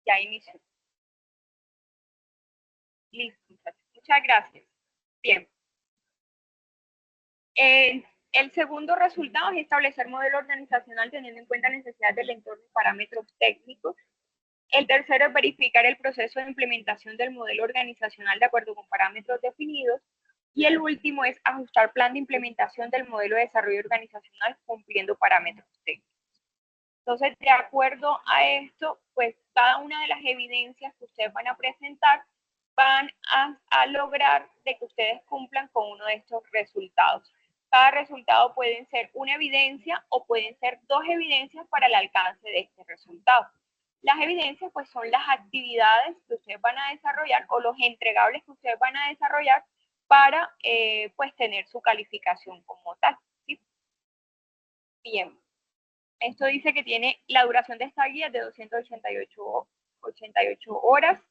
Ya inició. Listo, muchachos. Muchas gracias. Bien. El segundo resultado es establecer modelo organizacional teniendo en cuenta necesidades del entorno y parámetros técnicos. El tercero es verificar el proceso de implementación del modelo organizacional de acuerdo con parámetros definidos. Y el último es ajustar plan de implementación del modelo de desarrollo organizacional cumpliendo parámetros técnicos. Entonces, de acuerdo a esto, pues cada una de las evidencias que ustedes van a presentar van a lograr de que ustedes cumplan con uno de estos resultados. Cada resultado pueden ser una evidencia o pueden ser dos evidencias para el alcance de este resultado. Las evidencias pues son las actividades que ustedes van a desarrollar o los entregables que ustedes van a desarrollar para pues tener su calificación como tal. ¿Sí? Bien. Esto dice que tiene la duración de esta guía de 288 horas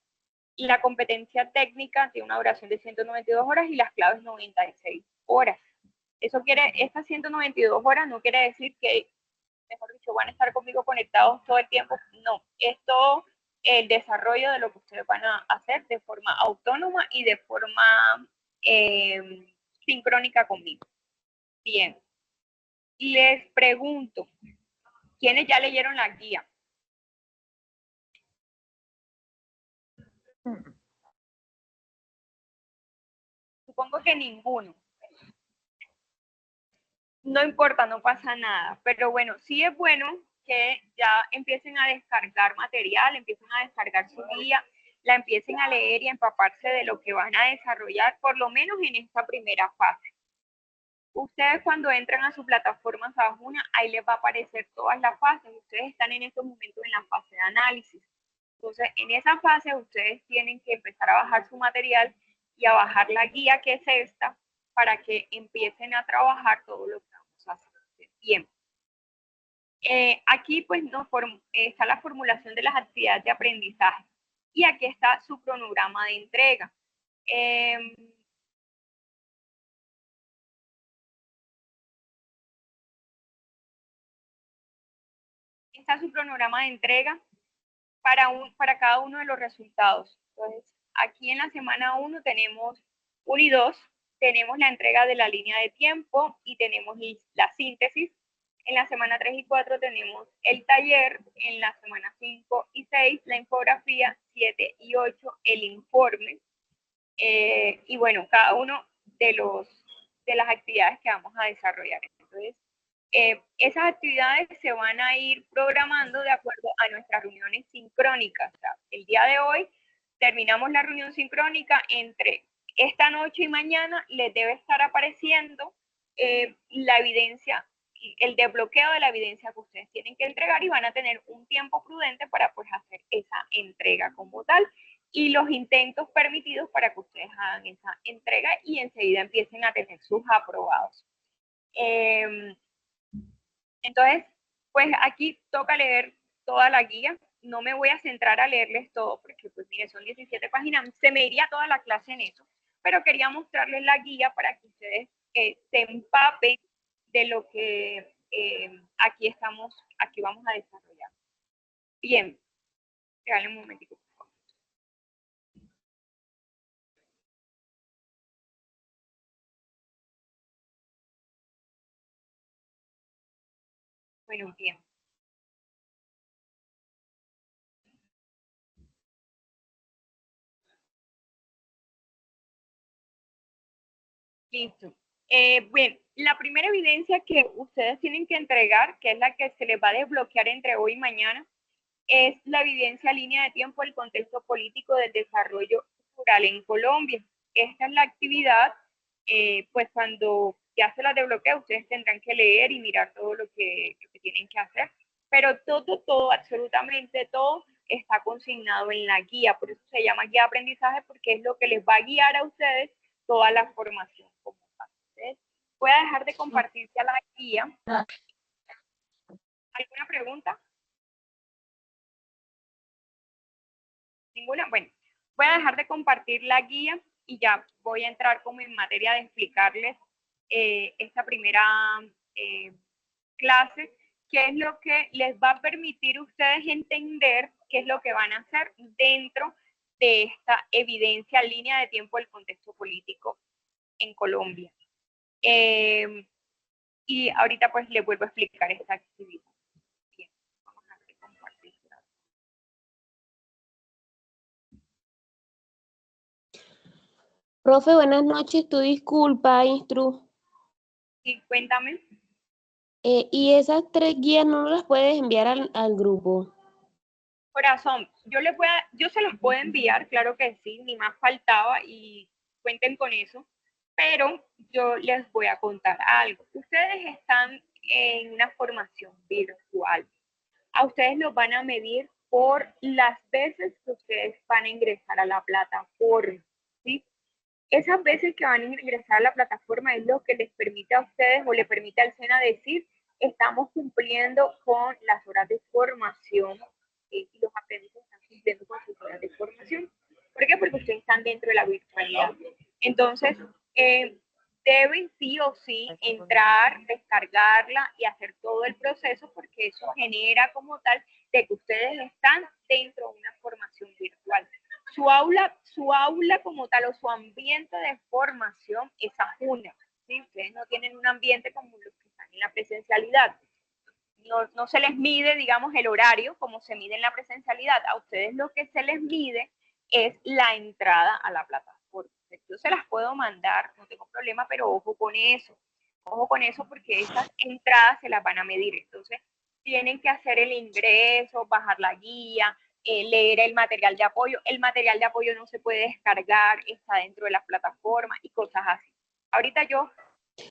y la competencia técnica tiene una duración de 192 horas y las claves 96 horas. Eso quiere, estas 192 horas no quiere decir que, mejor dicho, van a estar conmigo conectados todo el tiempo. No, es todo el desarrollo de lo que ustedes van a hacer de forma autónoma y de forma sincrónica conmigo. Bien. Les pregunto, ¿quiénes ya leyeron la guía? Supongo que ninguno. No importa, no pasa nada. Pero bueno, sí es bueno que ya empiecen a descargar material, empiecen a descargar su guía, la empiecen a leer y a empaparse de lo que van a desarrollar, por lo menos en esta primera fase. Ustedes cuando entran a su plataforma Sabajuna, ahí les va a aparecer todas las fases. Ustedes están en estos momentos en la fase de análisis. Entonces, en esa fase ustedes tienen que empezar a bajar su material y a bajar la guía que es esta para que empiecen a trabajar todo lo que vamos a hacer. Bien. Aquí pues está la formulación de las actividades de aprendizaje y aquí está su cronograma de entrega. Está su cronograma de entrega para cada uno de los resultados. Entonces, aquí en la semana 1 tenemos 1 y 2, tenemos la entrega de la línea de tiempo y tenemos la síntesis. En la semana 3 y 4 tenemos el taller, en la semana 5 y 6 la infografía, 7 y 8 el informe. Y bueno, cada uno de las actividades que vamos a desarrollar. Entonces, esas actividades se van a ir programando de acuerdo a nuestras reuniones sincrónicas. O sea, el día de hoy terminamos la reunión sincrónica, entre esta noche y mañana les debe estar apareciendo la evidencia, el desbloqueo de la evidencia que ustedes tienen que entregar y van a tener un tiempo prudente para pues hacer esa entrega como tal y los intentos permitidos para que ustedes hagan esa entrega y enseguida empiecen a tener sus aprobados. Entonces, pues aquí toca leer toda la guía. No me voy a centrar a leerles todo, porque pues mire, son 17 páginas, se me iría toda la clase en eso, pero quería mostrarles la guía para que ustedes se empapen de lo que aquí vamos a desarrollar. Bien, regalen un momentico. Bueno, bien. Listo. Bueno, la primera evidencia que ustedes tienen que entregar, que es la que se les va a desbloquear entre hoy y mañana, es la evidencia línea de tiempo del contexto político del desarrollo rural en Colombia. Esta es la actividad, pues cuando ya se la desbloquea, ustedes tendrán que leer y mirar todo lo que tienen que hacer, pero todo, absolutamente todo está consignado en la guía, por eso se llama guía de aprendizaje, porque es lo que les va a guiar a ustedes toda la formación como tal. Entonces, voy a dejar de compartir ya la guía. ¿Alguna pregunta? ¿Ninguna? Bueno, voy a dejar de compartir la guía y ya voy a entrar como en materia de explicarles esta primera clase, qué es lo que les va a permitir a ustedes entender qué es lo que van a hacer dentro de esta evidencia línea de tiempo del contexto político en Colombia. Y ahorita pues les vuelvo a explicar esta actividad. Bien, vamos a compartir. Profe, buenas noches. Tu disculpa, Instru. Sí, cuéntame. ¿Y esas 3 guías no las puedes enviar al grupo? Corazón, yo se los puedo enviar, claro que sí, ni más faltaba y cuenten con eso, pero yo les voy a contar algo. Ustedes están en una formación virtual. A ustedes los van a medir por las veces que ustedes van a ingresar a la plataforma, ¿sí? Esas veces que van a ingresar a la plataforma es lo que les permite a ustedes o le permite al SENA decir, estamos cumpliendo con las horas de formación y los aprendices están cumpliendo con sus horas de formación. ¿Por qué? Porque ustedes están dentro de la virtualidad. Entonces, deben sí o sí entrar, descargarla y hacer todo el proceso porque eso genera como tal de que ustedes están dentro de una formación virtual. Su aula como tal o su ambiente de formación es ajuna, ¿sí? Ustedes no tienen un ambiente como los que están en la presencialidad. No se les mide, digamos, el horario como se mide en la presencialidad. A ustedes lo que se les mide es la entrada a la plataforma. Yo se las puedo mandar, no tengo problema, pero ojo con eso. Ojo con eso porque esas entradas se las van a medir. Entonces, tienen que hacer el ingreso, bajar la guía, leer el material de apoyo. El material de apoyo no se puede descargar, está dentro de la plataforma y cosas así. Ahorita yo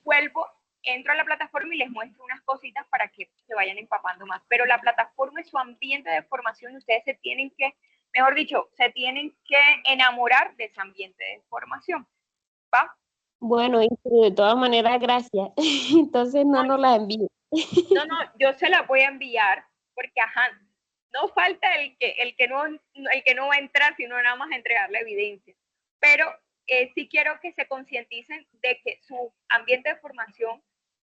vuelvo, entro a la plataforma y les muestro unas cositas para que se vayan empapando más. Pero la plataforma es su ambiente de formación y ustedes se tienen que, mejor dicho, se tienen que enamorar de ese ambiente de formación. ¿Va? Bueno, Instru, de todas maneras, gracias. Entonces no nos las envíes. No, yo se la voy a enviar porque, ajá, no falta el que no va a entrar, sino nada más a entregar la evidencia. Pero sí quiero que se concienticen de que su ambiente de formación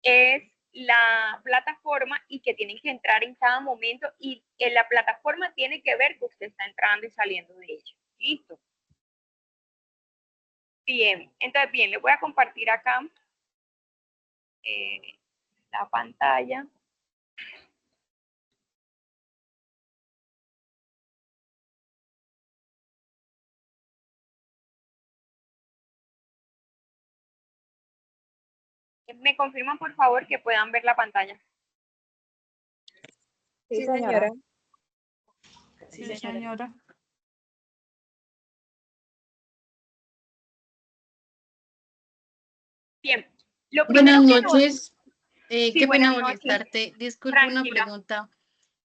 es la plataforma y que tienen que entrar en cada momento y en la plataforma tiene que ver que usted está entrando y saliendo de ella. Listo. Bien, entonces bien, les voy a compartir acá la pantalla. ¿Me confirman, por favor, que puedan ver la pantalla? Sí, señora. Sí, señora. Bien. Lo Buenas primero que noches. Sí, Qué pena buenas noches. molestarte. Disculpa, una Tranquila. pregunta.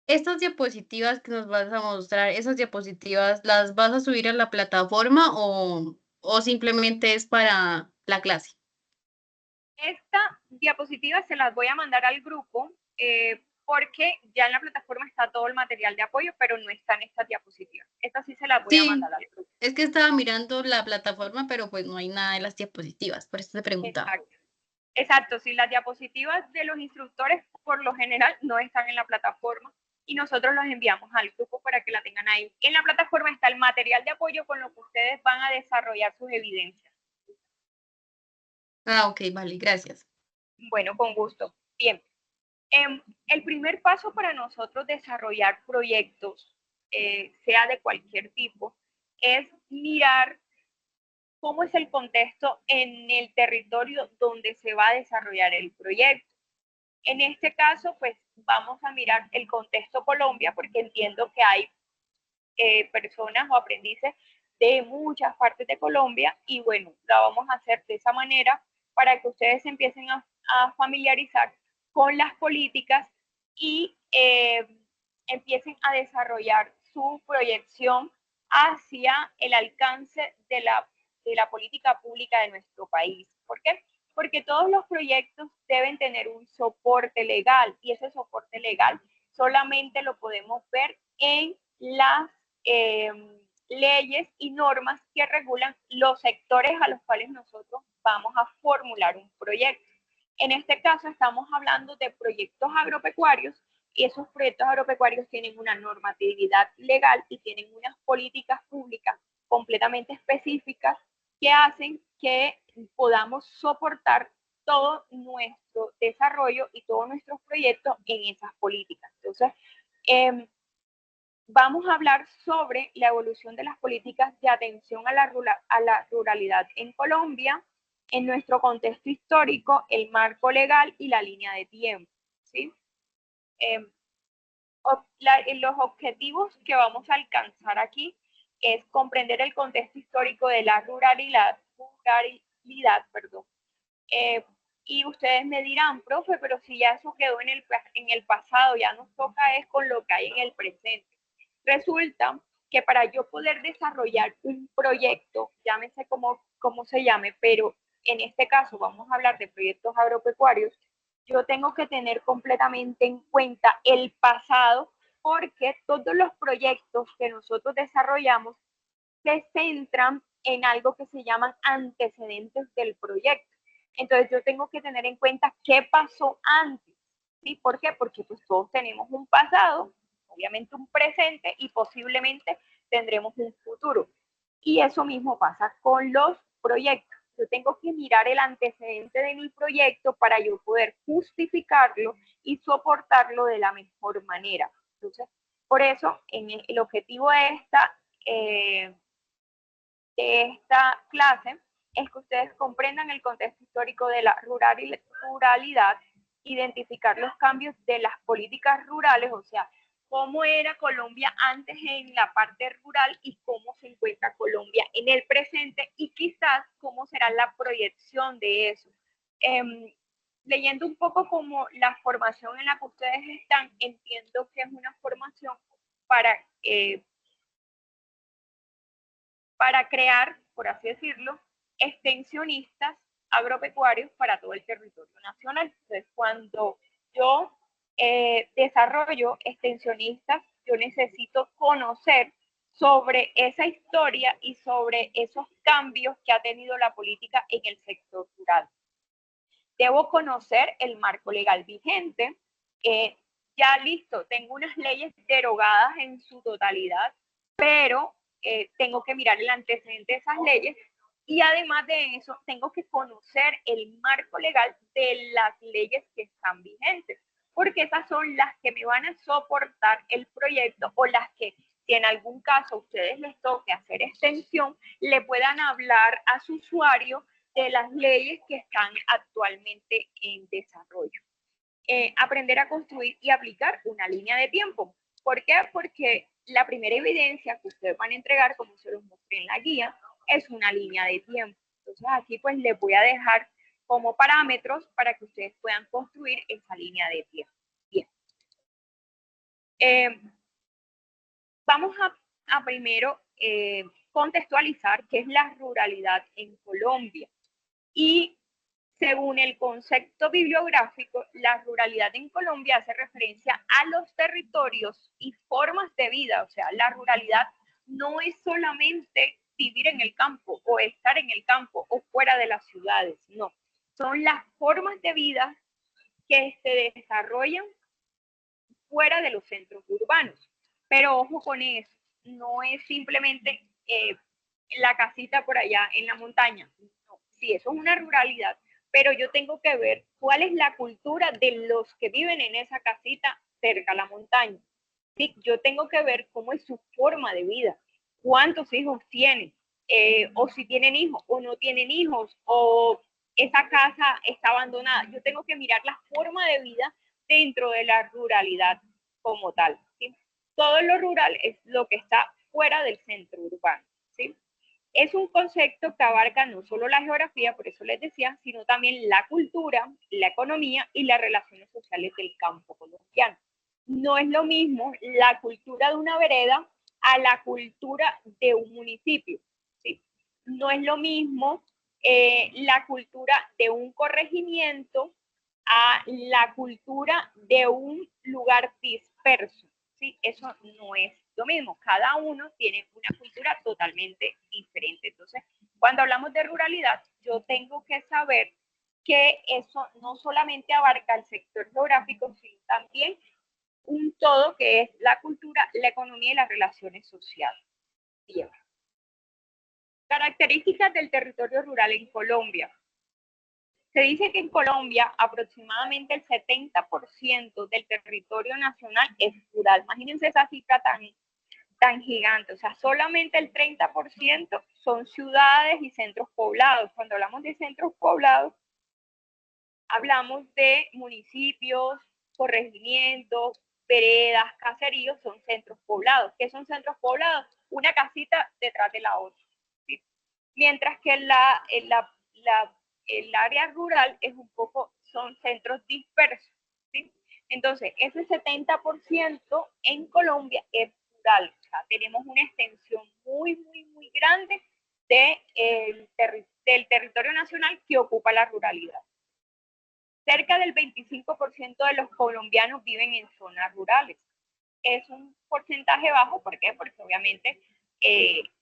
Estas diapositivas que nos vas a mostrar, esas diapositivas, ¿las vas a subir a la plataforma o simplemente es para la clase? Esta diapositiva se las voy a mandar al grupo porque ya en la plataforma está todo el material de apoyo, pero no están estas diapositivas. Estas sí se las voy a Sí, mandar al grupo. es que estaba mirando la plataforma, pero pues no hay nada de las diapositivas, por eso te preguntaba. Exacto. Exacto, sí, las diapositivas de los instructores por lo general no están en la plataforma y nosotros los enviamos al grupo para que la tengan ahí. En la plataforma está el material de apoyo con lo que ustedes van a desarrollar sus evidencias. Ah, ok, vale, gracias. Bueno, con gusto. Bien. El primer paso para nosotros desarrollar proyectos, sea de cualquier tipo, es mirar cómo es el contexto en el territorio donde se va a desarrollar el proyecto. En este caso, pues vamos a mirar el contexto Colombia, porque entiendo que hay personas o aprendices de muchas partes de Colombia y bueno, la vamos a hacer de esa manera para que ustedes empiecen a familiarizar con las políticas y empiecen a desarrollar su proyección hacia el alcance de la política pública de nuestro país. ¿Por qué? Porque todos los proyectos deben tener un soporte legal y ese soporte legal solamente lo podemos ver en las leyes y normas que regulan los sectores a los cuales nosotros vamos a formular un proyecto. En este caso estamos hablando de proyectos agropecuarios y esos proyectos agropecuarios tienen una normatividad legal y tienen unas políticas públicas completamente específicas que hacen que podamos soportar todo nuestro desarrollo y todos nuestros proyectos en esas políticas. Entonces, vamos a hablar sobre la evolución de las políticas de atención a la ruralidad en Colombia, en nuestro contexto histórico, el marco legal y la línea de tiempo, ¿sí? Los objetivos que vamos a alcanzar aquí es comprender el contexto histórico de la ruralidad, perdón. Y ustedes me dirán, profe, pero si ya eso quedó en el pasado, ya nos toca es con lo que hay en el presente. Resulta que para yo poder desarrollar un proyecto, llámese como se llame, pero en este caso vamos a hablar de proyectos agropecuarios, yo tengo que tener completamente en cuenta el pasado, porque todos los proyectos que nosotros desarrollamos se centran en algo que se llaman antecedentes del proyecto. Entonces yo tengo que tener en cuenta qué pasó antes, ¿sí? ¿Por qué? Porque pues todos tenemos un pasado, obviamente un presente y posiblemente tendremos un futuro. Y eso mismo pasa con los proyectos. Yo tengo que mirar el antecedente de mi proyecto para yo poder justificarlo y soportarlo de la mejor manera. Entonces, por eso, el objetivo de esta clase es que ustedes comprendan el contexto histórico de la ruralidad, identificar los cambios de las políticas rurales, o sea, cómo era Colombia antes en la parte rural y cómo se encuentra Colombia en el presente y quizás cómo será la proyección de eso. Leyendo un poco como la formación en la que ustedes están, entiendo que es una formación para crear, por así decirlo, extensionistas agropecuarios para todo el territorio nacional. Entonces, cuando yo desarrollo extensionistas, yo necesito conocer sobre esa historia y sobre esos cambios que ha tenido la política en el sector rural. Debo conocer el marco legal vigente. Ya listo, tengo unas leyes derogadas en su totalidad, pero tengo que mirar el antecedente de esas leyes y además de eso tengo que conocer el marco legal de las leyes que están vigentes, porque esas son las que me van a soportar el proyecto o las que, si en algún caso a ustedes les toque hacer extensión, le puedan hablar a su usuario de las leyes que están actualmente en desarrollo. Aprender a construir y aplicar una línea de tiempo. ¿Por qué? Porque la primera evidencia que ustedes van a entregar, como se los mostré en la guía, es una línea de tiempo. Entonces aquí pues les voy a dejar como parámetros para que ustedes puedan construir esa línea de tiempo. Bien. Vamos a primero contextualizar qué es la ruralidad en Colombia. Y según el concepto bibliográfico, la ruralidad en Colombia hace referencia a los territorios y formas de vida. O sea, la ruralidad no es solamente vivir en el campo o estar en el campo o fuera de las ciudades, no. Son las formas de vida que se desarrollan fuera de los centros urbanos. Pero ojo con eso, no es simplemente la casita por allá en la montaña. No, sí, eso es una ruralidad, pero yo tengo que ver cuál es la cultura de los que viven en esa casita cerca a la montaña. Sí, yo tengo que ver cómo es su forma de vida, cuántos hijos tienen, o si tienen hijos o no tienen hijos, o esa casa está abandonada. Yo tengo que mirar la forma de vida dentro de la ruralidad como tal, ¿sí? Todo lo rural es lo que está fuera del centro urbano, ¿sí? Es un concepto que abarca no solo la geografía, por eso les decía, sino también la cultura, la economía y las relaciones sociales del campo colombiano. No es lo mismo la cultura de una vereda a la cultura de un municipio, ¿sí? No es lo mismo la cultura de un corregimiento a la cultura de un lugar disperso, ¿sí? Eso no es lo mismo. Cada uno tiene una cultura totalmente diferente. Entonces, cuando hablamos de ruralidad, yo tengo que saber que eso no solamente abarca el sector geográfico, sino también un todo que es la cultura, la economía y las relaciones sociales. Bien. Características del territorio rural en Colombia. Se dice que en Colombia aproximadamente el 70% del territorio nacional es rural. Imagínense esa cifra tan gigante. O sea, solamente el 30% son ciudades y centros poblados. Cuando hablamos de centros poblados, hablamos de municipios, corregimientos, veredas, caseríos, son centros poblados. ¿Qué son centros poblados? Una casita detrás de la otra. ¿Sí? Mientras que el área rural es un poco, son centros dispersos. ¿Sí? Entonces, ese 70% en Colombia es rural. O sea, tenemos una extensión muy grande del territorio nacional que ocupa la ruralidad. Cerca del 25% de los colombianos viven en zonas rurales. Es un porcentaje bajo, ¿por qué? Porque obviamente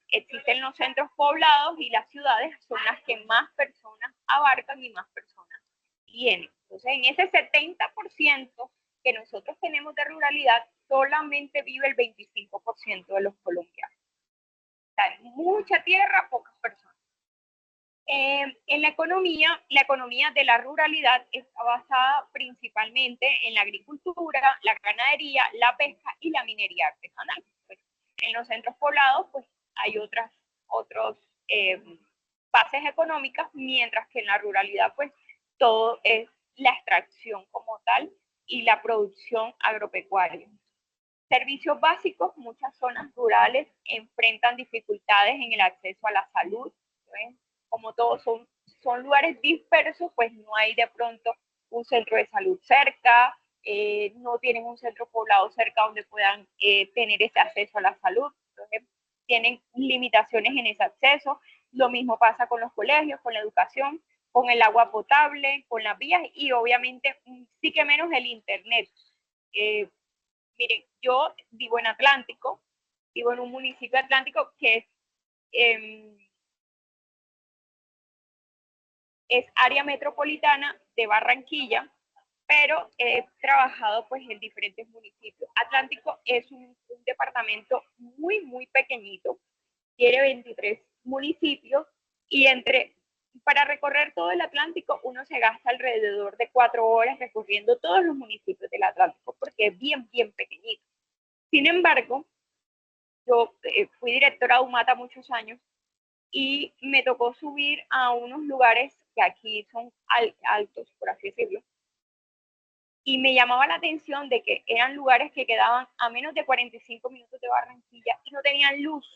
existen los centros poblados y las ciudades son las que más personas abarcan y más personas tienen. Entonces, en ese 70% que nosotros tenemos de ruralidad, solamente vive el 25% de los colombianos. O sea, mucha tierra, pocas personas. En la economía de la ruralidad está basada principalmente en la agricultura, la ganadería, la pesca y la minería artesanal. Pues, en los centros poblados pues, hay otras bases económicas, mientras que en la ruralidad pues todo es la extracción como tal y la producción agropecuaria. Servicios básicos, muchas zonas rurales enfrentan dificultades en el acceso a la salud, ¿sí? Como todos son lugares dispersos, pues no hay de pronto un centro de salud cerca, no tienen un centro poblado cerca donde puedan tener ese acceso a la salud. Entonces, tienen limitaciones en ese acceso. Lo mismo pasa con los colegios, con la educación, con el agua potable, con las vías y obviamente sí que menos el internet. Miren, yo vivo en Atlántico, vivo en un municipio atlántico que es área metropolitana de Barranquilla, pero he trabajado pues en diferentes municipios. Atlántico es un departamento muy pequeñito, tiene 23 municipios y para recorrer todo el Atlántico uno se gasta alrededor de 4 horas recorriendo todos los municipios del Atlántico porque es bien pequeñito. Sin embargo, yo fui directora de UMATA muchos años y me tocó subir a unos lugares que aquí son altos, por así decirlo, y me llamaba la atención de que eran lugares que quedaban a menos de 45 minutos de Barranquilla y no tenían luz.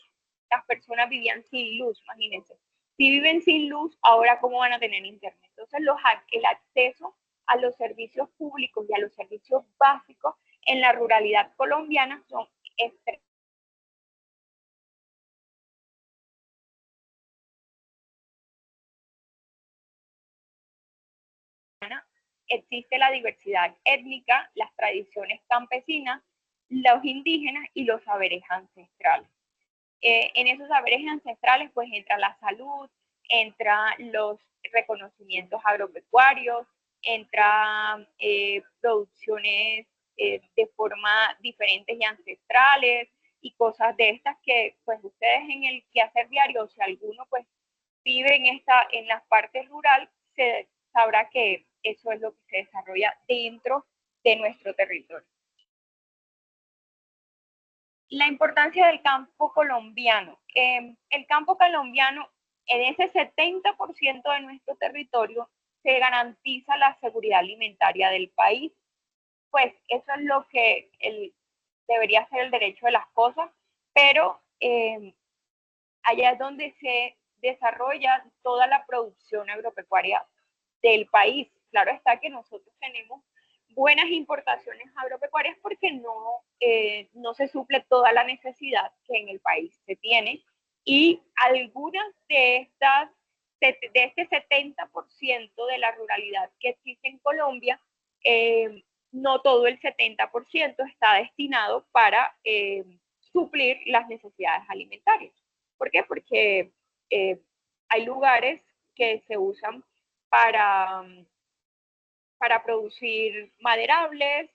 Las personas vivían sin luz, imagínense. Si viven sin luz, ahora ¿cómo van a tener internet? Entonces el acceso a los servicios públicos y a los servicios básicos en la ruralidad colombiana son extremadamente. Existe la diversidad étnica, las tradiciones campesinas, los indígenas y los saberes ancestrales. En esos saberes ancestrales pues entra la salud, entra los reconocimientos agropecuarios, entra producciones de forma diferentes y ancestrales y cosas de estas que pues ustedes en el quehacer diario, si alguno pues vive en la parte rural, se sabrá que eso es lo que se desarrolla dentro de nuestro territorio. La importancia del campo colombiano. El campo colombiano, en ese 70% de nuestro territorio, se garantiza la seguridad alimentaria del país. Pues eso es lo que debería ser el derecho de las cosas, pero allá es donde se desarrolla toda la producción agropecuaria del país. Claro está que nosotros tenemos buenas importaciones agropecuarias porque no se suple toda la necesidad que en el país se tiene y algunas de este 70% de la ruralidad que existe en Colombia, no todo el 70% está destinado para suplir las necesidades alimentarias. ¿Por qué? Porque hay lugares que se usan para producir maderables,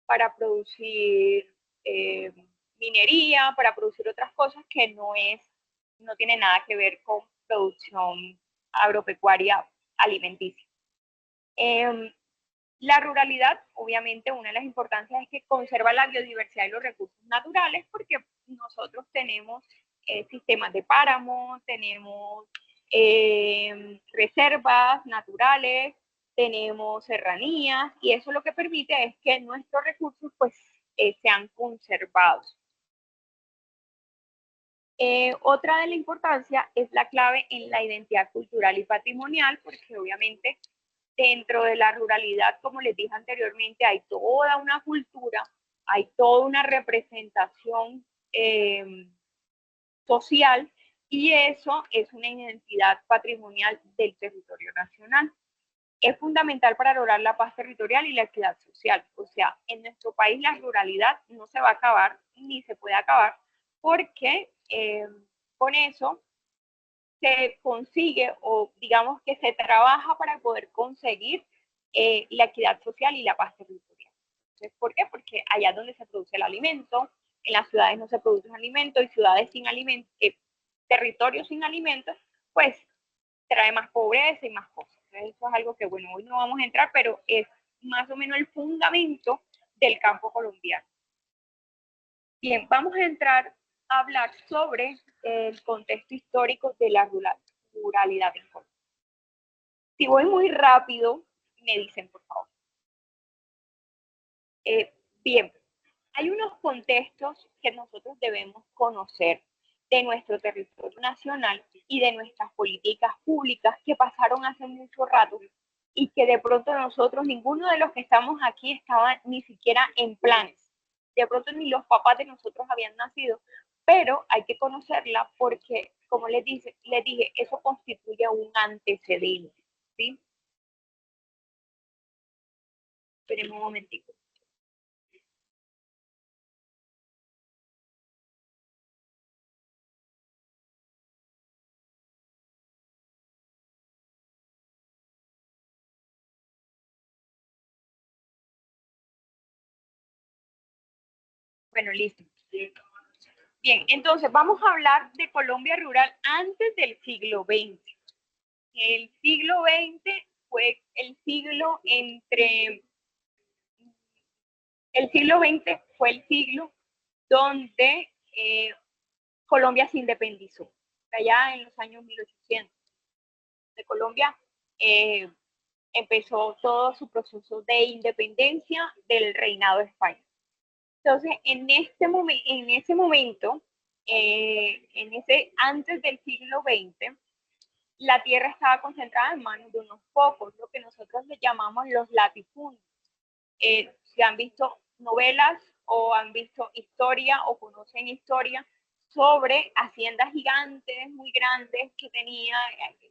para producir minería, para producir otras cosas que no tiene nada que ver con producción agropecuaria alimenticia. La ruralidad, obviamente, una de las importancias es que conserva la biodiversidad y los recursos naturales, porque nosotros tenemos sistemas de páramo, tenemos reservas naturales, tenemos serranías, y eso lo que permite es que nuestros recursos pues sean conservados. Otra de la importancia es la clave en la identidad cultural y patrimonial, porque obviamente dentro de la ruralidad, como les dije anteriormente, hay toda una cultura, hay toda una representación social, y eso es una identidad patrimonial del territorio nacional. Es fundamental para lograr la paz territorial y la equidad social. O sea, en nuestro país la ruralidad no se va a acabar, ni se puede acabar, porque con eso se consigue, o digamos que se trabaja para poder conseguir la equidad social y la paz territorial. Entonces, ¿por qué? Porque allá es donde se produce el alimento, en las ciudades no se produce alimento, y ciudades sin alimento, territorios sin alimentos, pues trae más pobreza y más cosas. Entonces, eso es algo que, bueno, hoy no vamos a entrar, pero es más o menos el fundamento del campo colombiano. Bien, vamos a entrar a hablar sobre el contexto histórico de la ruralidad en Colombia. Si voy muy rápido, me dicen, por favor. Bien, hay unos contextos que nosotros debemos conocer de nuestro territorio nacional y de nuestras políticas públicas que pasaron hace mucho rato, y que de pronto nosotros, ninguno de los que estamos aquí estaba ni siquiera en planes. De pronto ni los papás de nosotros habían nacido, pero hay que conocerla porque, como les dije, eso constituye un antecedente, ¿sí? Esperemos un momentico. Bueno, listo. Bien, entonces vamos a hablar de Colombia rural antes del siglo XX. El siglo XX fue el siglo donde Colombia se independizó, allá en los años 1800. De Colombia empezó todo su proceso de independencia del reinado de España. Entonces, en ese momento, antes del siglo XX, la tierra estaba concentrada en manos de unos pocos, lo que nosotros le llamamos los latifundios. Si han visto novelas o han visto historia o conocen historia sobre haciendas gigantes, muy grandes, que tenía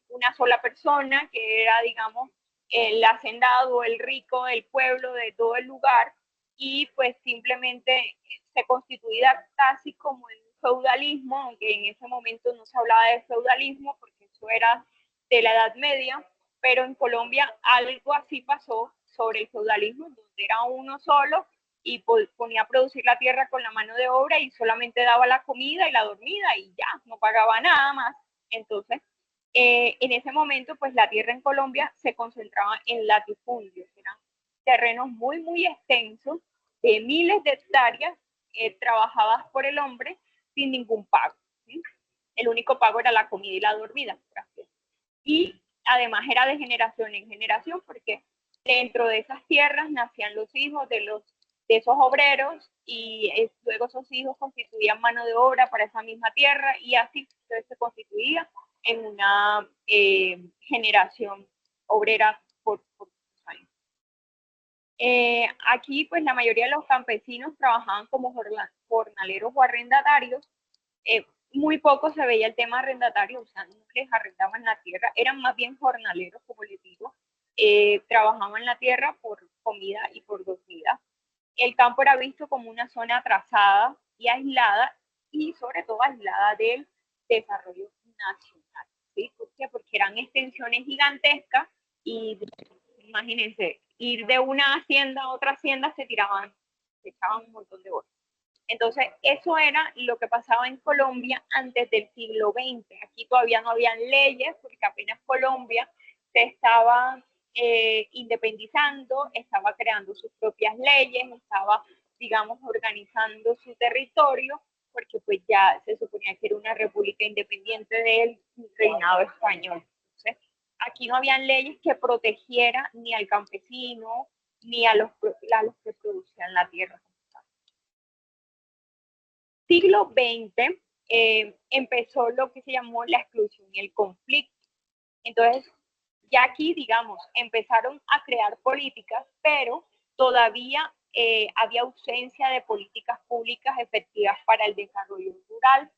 una sola persona, que era, digamos, el hacendado, el rico, el pueblo de todo el lugar, y pues simplemente se constituía casi como el feudalismo, aunque en ese momento no se hablaba de feudalismo porque eso era de la Edad Media, pero en Colombia algo así pasó sobre el feudalismo, donde era uno solo y ponía a producir la tierra con la mano de obra y solamente daba la comida y la dormida y ya, no pagaba nada más. Entonces, en ese momento, pues la tierra en Colombia se concentraba en latifundios, eran terrenos muy, muy extensos, de miles de hectáreas, trabajadas por el hombre sin ningún pago, ¿sí? El único pago era la comida y la dormida, gracias. Y además era de generación en generación, porque dentro de esas tierras nacían los hijos de esos obreros, y luego esos hijos constituían mano de obra para esa misma tierra, y así se constituía en una generación obrera por años. Aquí pues la mayoría de los campesinos trabajaban como jornaleros o arrendatarios. Muy poco se veía el tema arrendatario, o sea, no les arrendaban la tierra, eran más bien jornaleros, como les digo, trabajaban la tierra por comida y por dormida. El campo era visto como una zona atrasada y aislada, y sobre todo aislada del desarrollo nacional, ¿sí? ¿Por qué? Porque eran extensiones gigantescas y imagínense, ir de una hacienda a otra hacienda se tiraban se echaban un montón de horas. Entonces, eso era lo que pasaba en Colombia antes del siglo XX. Aquí todavía no habían leyes, porque apenas Colombia se estaba independizando, estaba creando sus propias leyes, estaba, digamos, organizando su territorio, porque pues ya se suponía que era una república independiente del reinado español. Entonces, aquí no habían leyes que protegieran ni al campesino, ni a los que producían la tierra. Siglo XX empezó lo que se llamó la exclusión y el conflicto. Entonces, ya aquí, digamos, empezaron a crear políticas, pero todavía había ausencia de políticas públicas efectivas para el desarrollo rural.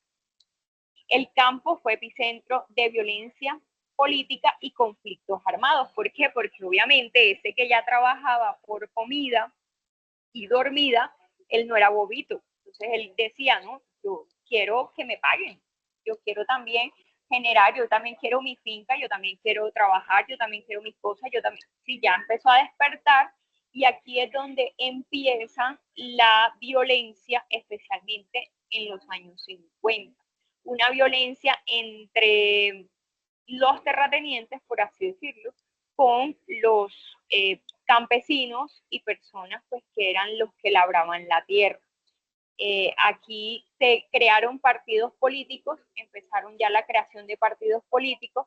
El campo fue epicentro de violencia política y conflictos armados. ¿Por qué? Porque obviamente ese que ya trabajaba por comida y dormida, él no era bobito. Entonces él decía, no, yo quiero que me paguen, yo quiero también generar, yo también quiero mi finca, yo también quiero trabajar, yo también quiero mis cosas, yo también, sí, ya empezó a despertar y aquí es donde empieza la violencia, especialmente en los años 50. Una violencia entre los terratenientes, por así decirlo, con los campesinos y personas pues que eran los que labraban la tierra. Aquí se crearon partidos políticos, empezaron ya la creación de partidos políticos,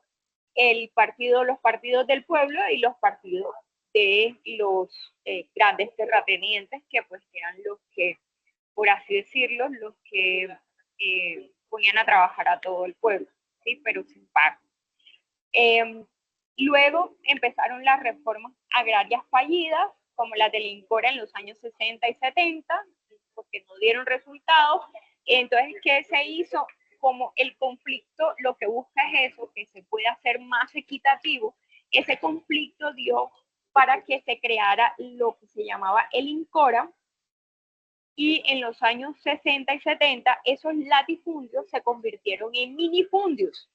los partidos del pueblo y los partidos de los grandes terratenientes, que pues eran los que, por así decirlo, los que ponían a trabajar a todo el pueblo, ¿sí? Pero sin pago. Luego empezaron las reformas agrarias fallidas, como las del INCORA en los años 60 y 70, porque no dieron resultados. Entonces, ¿qué se hizo? Como el conflicto lo que busca es eso, que se pueda hacer más equitativo, ese conflicto dio para que se creara lo que se llamaba el INCORA, y en los años 60 y 70 esos latifundios se convirtieron en minifundios.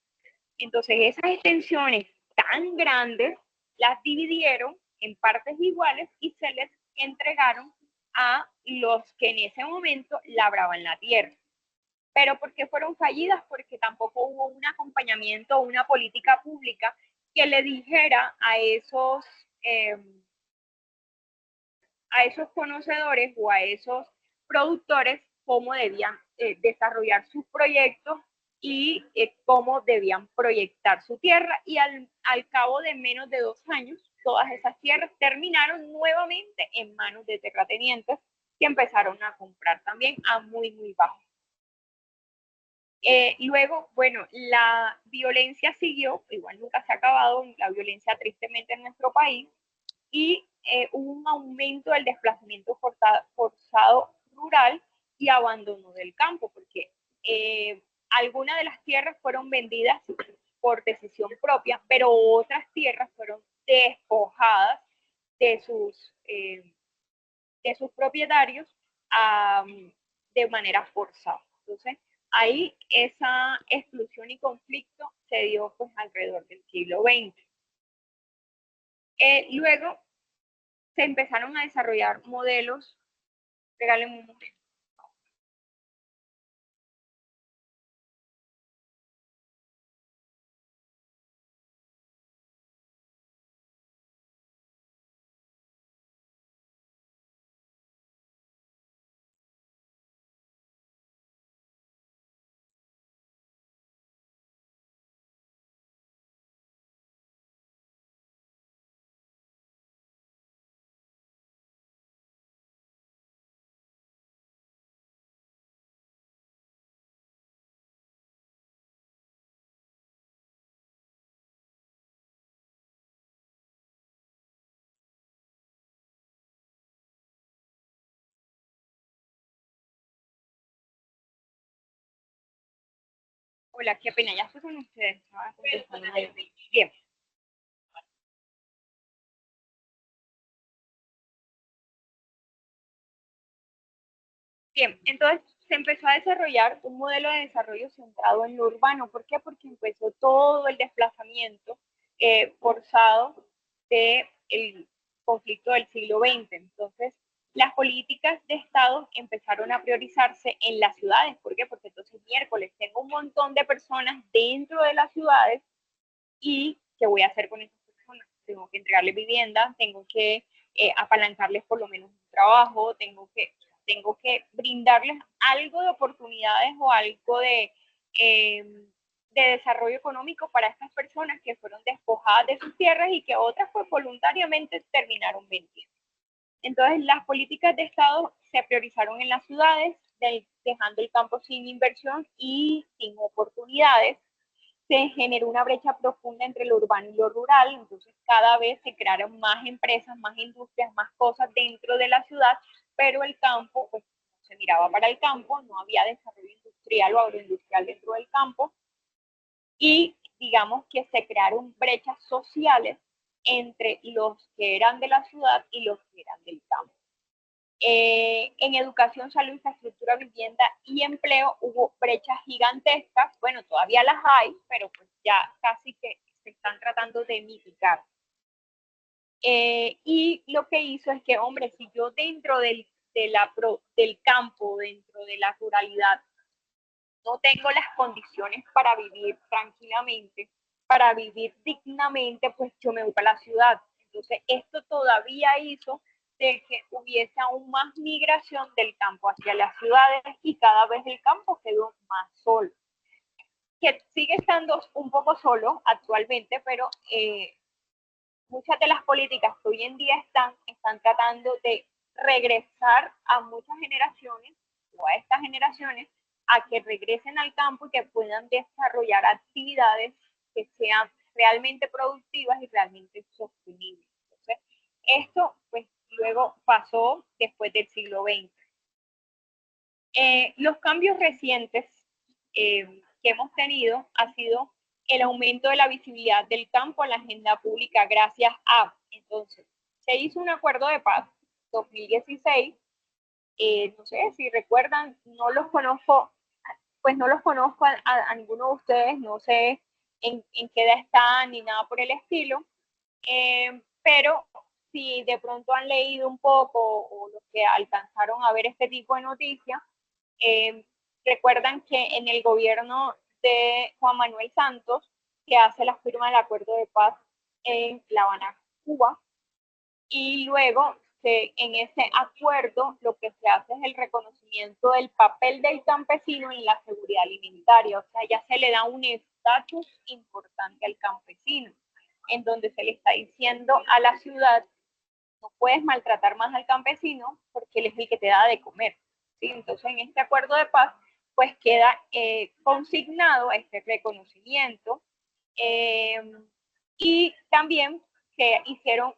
Entonces esas extensiones tan grandes las dividieron en partes iguales y se les entregaron a los que en ese momento labraban la tierra. Pero ¿por qué fueron fallidas? Porque tampoco hubo un acompañamiento o una política pública que le dijera a esos conocedores o a esos productores cómo debían desarrollar sus proyectos y cómo debían proyectar su tierra. Y al cabo de menos de 2 años, todas esas tierras terminaron nuevamente en manos de terratenientes que empezaron a comprar también a muy, muy bajo. Luego, bueno, la violencia siguió, igual nunca se ha acabado, la violencia tristemente en nuestro país, y hubo un aumento del desplazamiento forzado rural y abandono del campo, porque algunas de las tierras fueron vendidas por decisión propia, pero otras tierras fueron despojadas de sus propietarios de manera forzada. Entonces, ahí esa exclusión y conflicto se dio pues alrededor del siglo XX. Luego se empezaron a desarrollar modelos. Regálenme un momento. Hola, qué pena, ya estoy con ustedes. Bien. Bien, entonces se empezó a desarrollar un modelo de desarrollo centrado en lo urbano. ¿Por qué? Porque empezó todo el desplazamiento forzado del conflicto del siglo XX. Entonces, las políticas de Estado empezaron a priorizarse en las ciudades. ¿Por qué? Porque entonces miércoles tengo un montón de personas dentro de las ciudades y ¿qué voy a hacer con esas personas? Tengo que entregarles vivienda, tengo que apalancarles por lo menos un trabajo, tengo que brindarles algo de oportunidades o algo de desarrollo económico para estas personas que fueron despojadas de sus tierras y que otras pues voluntariamente terminaron vendiendo. Entonces las políticas de Estado se priorizaron en las ciudades, dejando el campo sin inversión y sin oportunidades. Se generó una brecha profunda entre lo urbano y lo rural, entonces cada vez se crearon más empresas, más industrias, más cosas dentro de la ciudad, pero el campo, pues se miraba para el campo, no había desarrollo industrial o agroindustrial dentro del campo, y digamos que se crearon brechas sociales entre los que eran de la ciudad y los que eran del campo. En educación, salud, infraestructura, vivienda y empleo hubo brechas gigantescas. Bueno, todavía las hay, pero pues ya casi que se están tratando de mitigar. Y lo que hizo es que, hombre, si yo dentro del campo, dentro de la ruralidad, no tengo las condiciones para vivir tranquilamente, para vivir dignamente, pues yo me voy para la ciudad. Entonces, esto todavía hizo de que hubiese aún más migración del campo hacia las ciudades y cada vez el campo quedó más solo. Que sigue estando un poco solo actualmente, pero muchas de las políticas que hoy en día están tratando de regresar a muchas generaciones o a estas generaciones a que regresen al campo y que puedan desarrollar actividades que sean realmente productivas y realmente sostenibles. Entonces, esto pues luego pasó después del siglo XX. Los cambios recientes que hemos tenido ha sido el aumento de la visibilidad del campo en la agenda pública gracias a, entonces, se hizo un acuerdo de paz 2016, no sé si recuerdan, no los conozco, pues no los conozco a ninguno de ustedes, no sé en qué edad están ni nada por el estilo, pero si de pronto han leído un poco o los que alcanzaron a ver este tipo de noticias, recuerdan que en el gobierno de Juan Manuel Santos, que hace la firma del acuerdo de paz en La Habana, Cuba, y luego en ese acuerdo lo que se hace es el reconocimiento del papel del campesino en la seguridad alimentaria, o sea, ya se le da un estatus importante al campesino, en donde se le está diciendo a la ciudad, no puedes maltratar más al campesino porque él es el que te da de comer. ¿Sí? Entonces, en este acuerdo de paz, pues queda consignado este reconocimiento y también se hicieron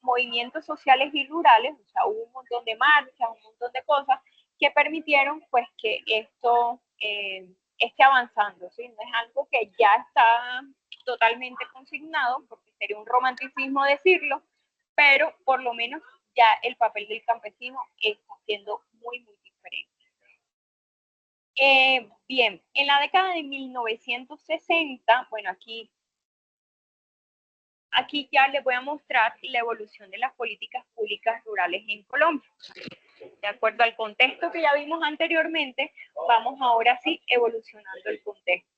movimientos sociales y rurales, o sea, hubo un montón de marchas, un montón de cosas que permitieron pues que esto esté avanzando, ¿sí? No es algo que ya está totalmente consignado, porque sería un romanticismo decirlo, pero por lo menos ya el papel del campesino está siendo muy, muy diferente. Bien, en la década de 1960, bueno, aquí ya les voy a mostrar la evolución de las políticas públicas rurales en Colombia. De acuerdo al contexto que ya vimos anteriormente, vamos ahora sí evolucionando el contexto.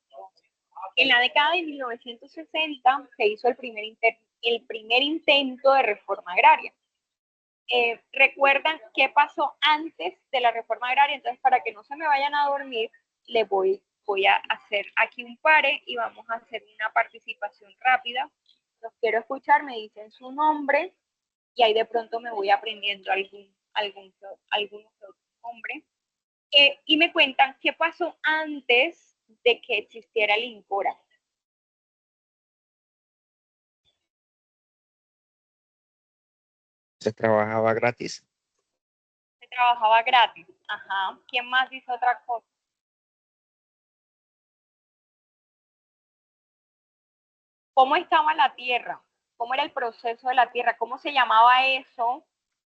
En la década de 1960 se hizo el primer intento de reforma agraria. ¿Recuerdan qué pasó antes de la reforma agraria? Entonces, para que no se me vayan a dormir, les voy a hacer aquí un pare y vamos a hacer una participación rápida. Los quiero escuchar, me dicen su nombre y ahí de pronto me voy aprendiendo algún nombre. Y me cuentan qué pasó antes de que existiera el INCORA. Se trabajaba gratis. Se trabajaba gratis. Ajá. ¿Quién más dice otra cosa? ¿Cómo estaba la tierra? ¿Cómo era el proceso de la tierra? ¿Cómo se llamaba eso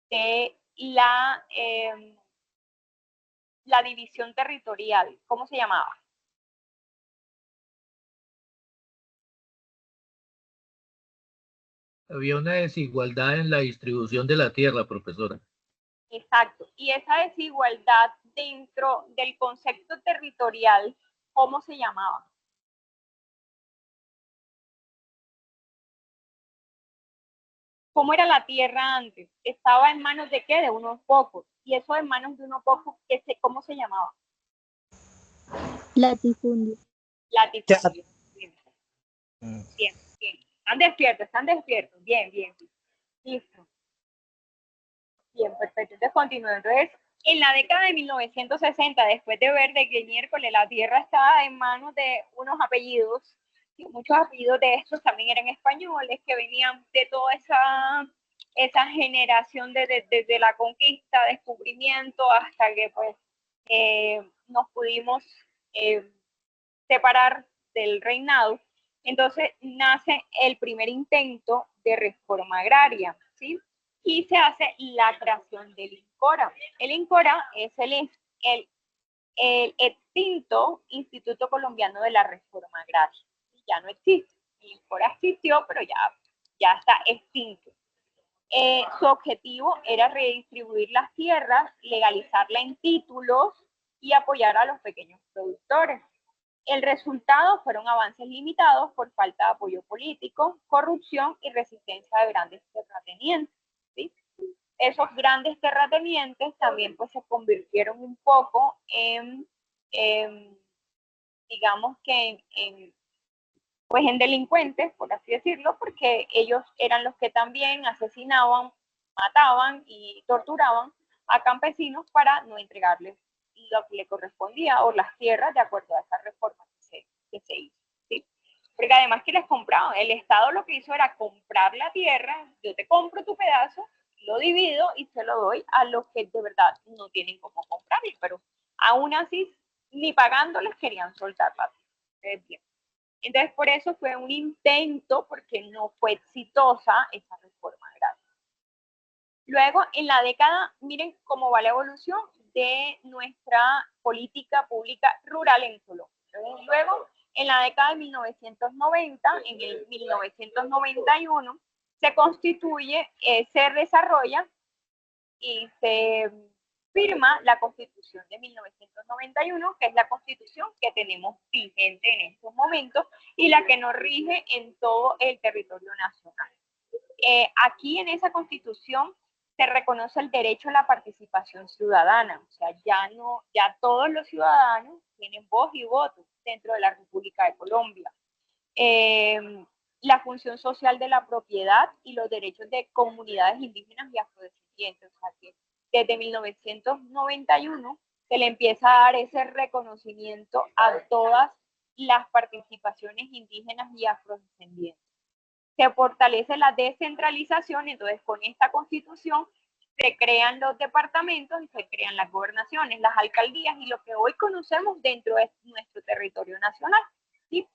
de la división territorial? ¿Cómo se llamaba? Había una desigualdad en la distribución de la tierra, profesora. Exacto. Y esa desigualdad dentro del concepto territorial, ¿cómo se llamaba? ¿Cómo era la tierra antes? ¿Estaba en manos de qué? De unos pocos. Y eso en manos de unos pocos, ¿cómo se llamaba? Latifundio. Latifundio. Bien, bien, bien. Están despiertos. Bien, bien. Listo. Bien, perfecto. Entonces continúo. Entonces, en la década de 1960, después de ver de que el miércoles la tierra estaba en manos de unos apellidos, y muchos apellidos de estos también eran españoles, que venían de toda esa generación desde la conquista, descubrimiento, hasta que pues nos pudimos separar del reinado. Entonces nace el primer intento de reforma agraria, ¿sí? Y se hace la creación del INCORA. El INCORA es el extinto Instituto Colombiano de la Reforma Agraria. Ya no existe. El INCORA existió, pero ya está extinto. Su objetivo era redistribuir las tierras, legalizarla en títulos y apoyar a los pequeños productores. El resultado fueron avances limitados por falta de apoyo político, corrupción y resistencia de grandes terratenientes, ¿sí? Esos grandes terratenientes también pues se convirtieron un poco digamos que pues en delincuentes, por así decirlo, porque ellos eran los que también asesinaban, mataban y torturaban a campesinos para no entregarles lo que le correspondía o las tierras de acuerdo a esa reforma que se hizo. ¿Sí? Porque además que les compraban, el Estado lo que hizo era comprar la tierra, yo te compro tu pedazo, lo divido y se lo doy a los que de verdad no tienen cómo comprarlo, pero aún así, ni pagándoles querían soltar la tierra. Entonces, por eso fue un intento, porque no fue exitosa esa reforma agraria. Luego, en la década, miren cómo va la evolución de nuestra política pública rural en Colombia. Entonces, luego, en la década de 1990, en el 1991, se constituye, se desarrolla y se firma la Constitución de 1991, que es la Constitución que tenemos vigente en estos momentos y la que nos rige en todo el territorio nacional. Aquí en esa Constitución se reconoce el derecho a la participación ciudadana, o sea, ya todos los ciudadanos tienen voz y voto dentro de la República de Colombia. La función social de la propiedad y los derechos de comunidades indígenas y afrodescendientes, o sea, que desde 1991 se le empieza a dar ese reconocimiento a todas las participaciones indígenas y afrodescendientes. Se fortalece la descentralización, entonces con esta constitución se crean los departamentos y se crean las gobernaciones, las alcaldías y lo que hoy conocemos dentro de nuestro territorio nacional, ¿sí?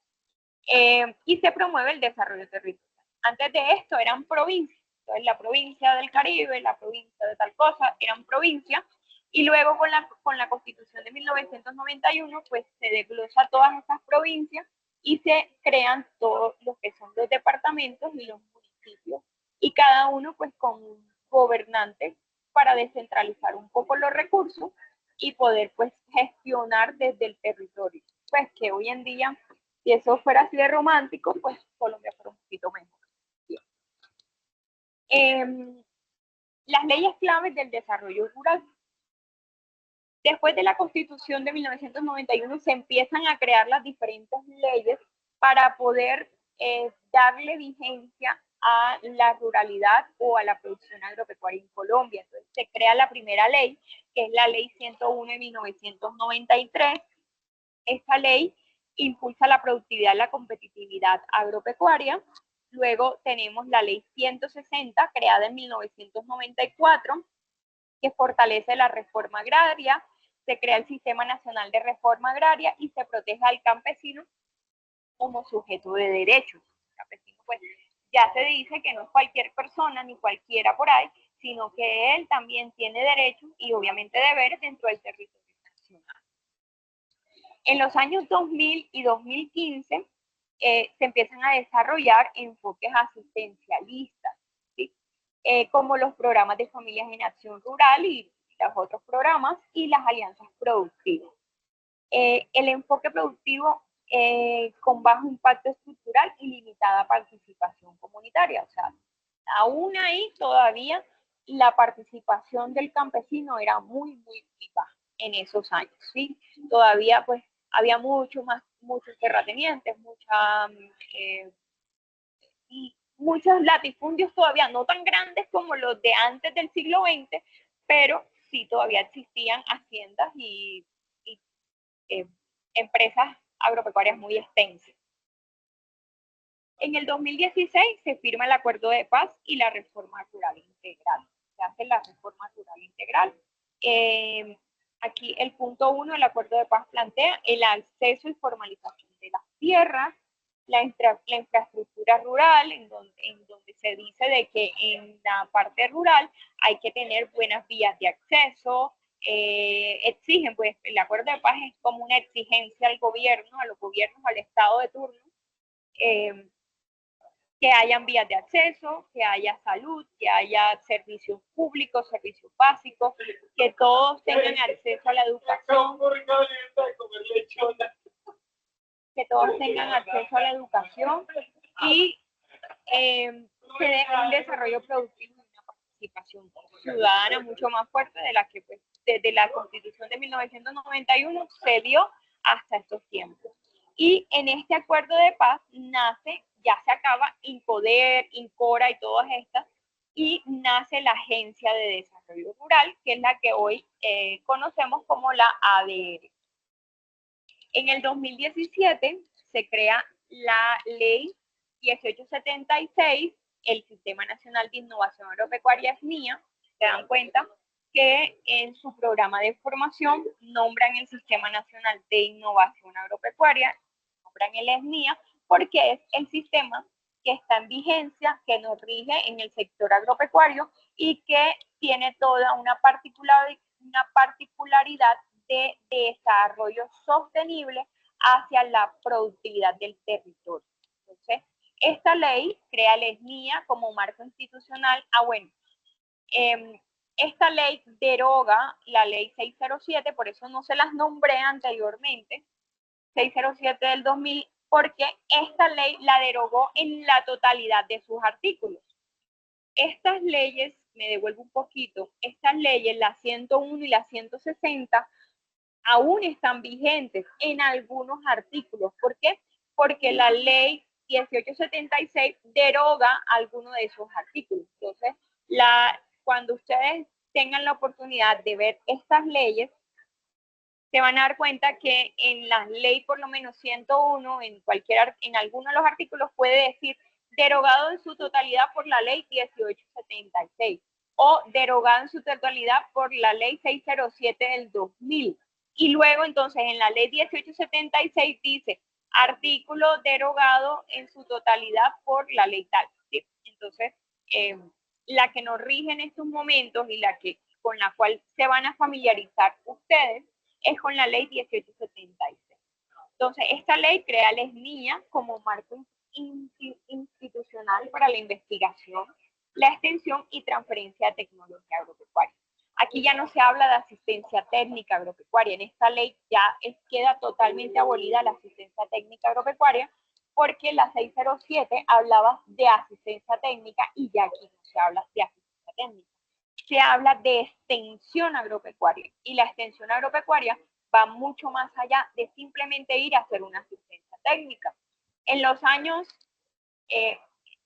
Y se promueve el desarrollo territorial. Antes de esto eran provincias, entonces la provincia del Caribe, la provincia de tal cosa, eran provincias, y luego con la Constitución de 1991, pues se desglosa todas esas provincias y se crean todos los que son los departamentos y los municipios, y cada uno pues con un gobernante para descentralizar un poco los recursos y poder pues gestionar desde el territorio. Pues que hoy en día, si eso fuera así de romántico, pues Colombia fuera un poquito mejor. Las leyes claves del desarrollo rural. Después de la Constitución de 1991 se empiezan a crear las diferentes leyes para poder darle vigencia a la ruralidad o a la producción agropecuaria en Colombia. Entonces se crea la primera ley, que es la Ley 101 de 1993. Esta ley impulsa la productividad y la competitividad agropecuaria. Luego tenemos la Ley 160, creada en 1994, que fortalece la reforma agraria, se crea el Sistema Nacional de Reforma Agraria y se protege al campesino como sujeto de derechos. El campesino, pues, ya se dice que no es cualquier persona ni cualquiera por ahí, sino que él también tiene derechos y obviamente deberes dentro del territorio nacional. En los años 2000 y 2015 se empiezan a desarrollar enfoques asistencialistas, ¿sí? como los programas de familias en acción rural y los otros programas y las alianzas productivas. El enfoque productivo con bajo impacto estructural y limitada participación comunitaria. O sea, aún ahí todavía la participación del campesino era muy baja en esos años, ¿sí? Todavía pues había muchos terratenientes, muchos latifundios todavía no tan grandes como los de antes del siglo XX, pero sí todavía existían haciendas y empresas agropecuarias muy extensas. En el 2016 se firma el Acuerdo de Paz y la Reforma Rural Integral. Se hace la Reforma Rural Integral. Aquí el punto 1 del Acuerdo de Paz plantea el acceso y formalización de las tierras, la infraestructura rural, en donde se dice de que en la parte rural hay que tener buenas vías de acceso, exigen, pues el Acuerdo de Paz es como una exigencia al gobierno, a los gobiernos, al Estado de turno, que hayan vías de acceso, que haya salud, que haya servicios públicos, servicios básicos, que todos tengan acceso a la educación, que todos tengan acceso a la educación y se dé un desarrollo productivo y una participación ciudadana mucho más fuerte de la que pues, desde la Constitución de 1991 se dio hasta estos tiempos. Y en este acuerdo de paz nace, ya se acaba INCODER, INCORA y todas estas, y nace la Agencia de Desarrollo Rural, que es la que hoy conocemos como la ADR. En el 2017 se crea la Ley 1876, el Sistema Nacional de Innovación Agropecuaria SNIA. Se dan cuenta que en su programa de formación nombran el Sistema Nacional de Innovación Agropecuaria, nombran el SNIA, porque es el sistema que está en vigencia, que nos rige en el sector agropecuario y que tiene toda una particularidad de desarrollo sostenible hacia la productividad del territorio. Entonces, esta ley crea el SNIA como marco institucional. Esta ley deroga la ley 607, por eso no se las nombré anteriormente, 607 del 2000, porque esta ley la derogó en la totalidad de sus artículos. Estas leyes, me devuelvo un poquito, estas leyes, la 101 y la 160, aún están vigentes en algunos artículos. ¿Por qué? Porque la ley 1876 deroga algunos de esos artículos. Entonces, cuando ustedes tengan la oportunidad de ver estas leyes, se van a dar cuenta que en la ley por lo menos 101, en alguno de los artículos puede decir derogado en su totalidad por la ley 1876 o derogado en su totalidad por la ley 607 del 2000. Y luego entonces en la ley 1876 dice artículo derogado en su totalidad por la ley tal. ¿Sí? Entonces, la que nos rige en estos momentos y con la cual se van a familiarizar ustedes es con la ley 1876. Entonces, esta ley crea la SNIA como marco institucional para la investigación, la extensión y transferencia de tecnología agropecuaria. Aquí ya no se habla de asistencia técnica agropecuaria. En esta ley ya queda totalmente abolida la asistencia técnica agropecuaria porque la 607 hablaba de asistencia técnica y ya aquí no se habla de asistencia técnica. Se habla de extensión agropecuaria y la extensión agropecuaria va mucho más allá de simplemente ir a hacer una asistencia técnica. En los años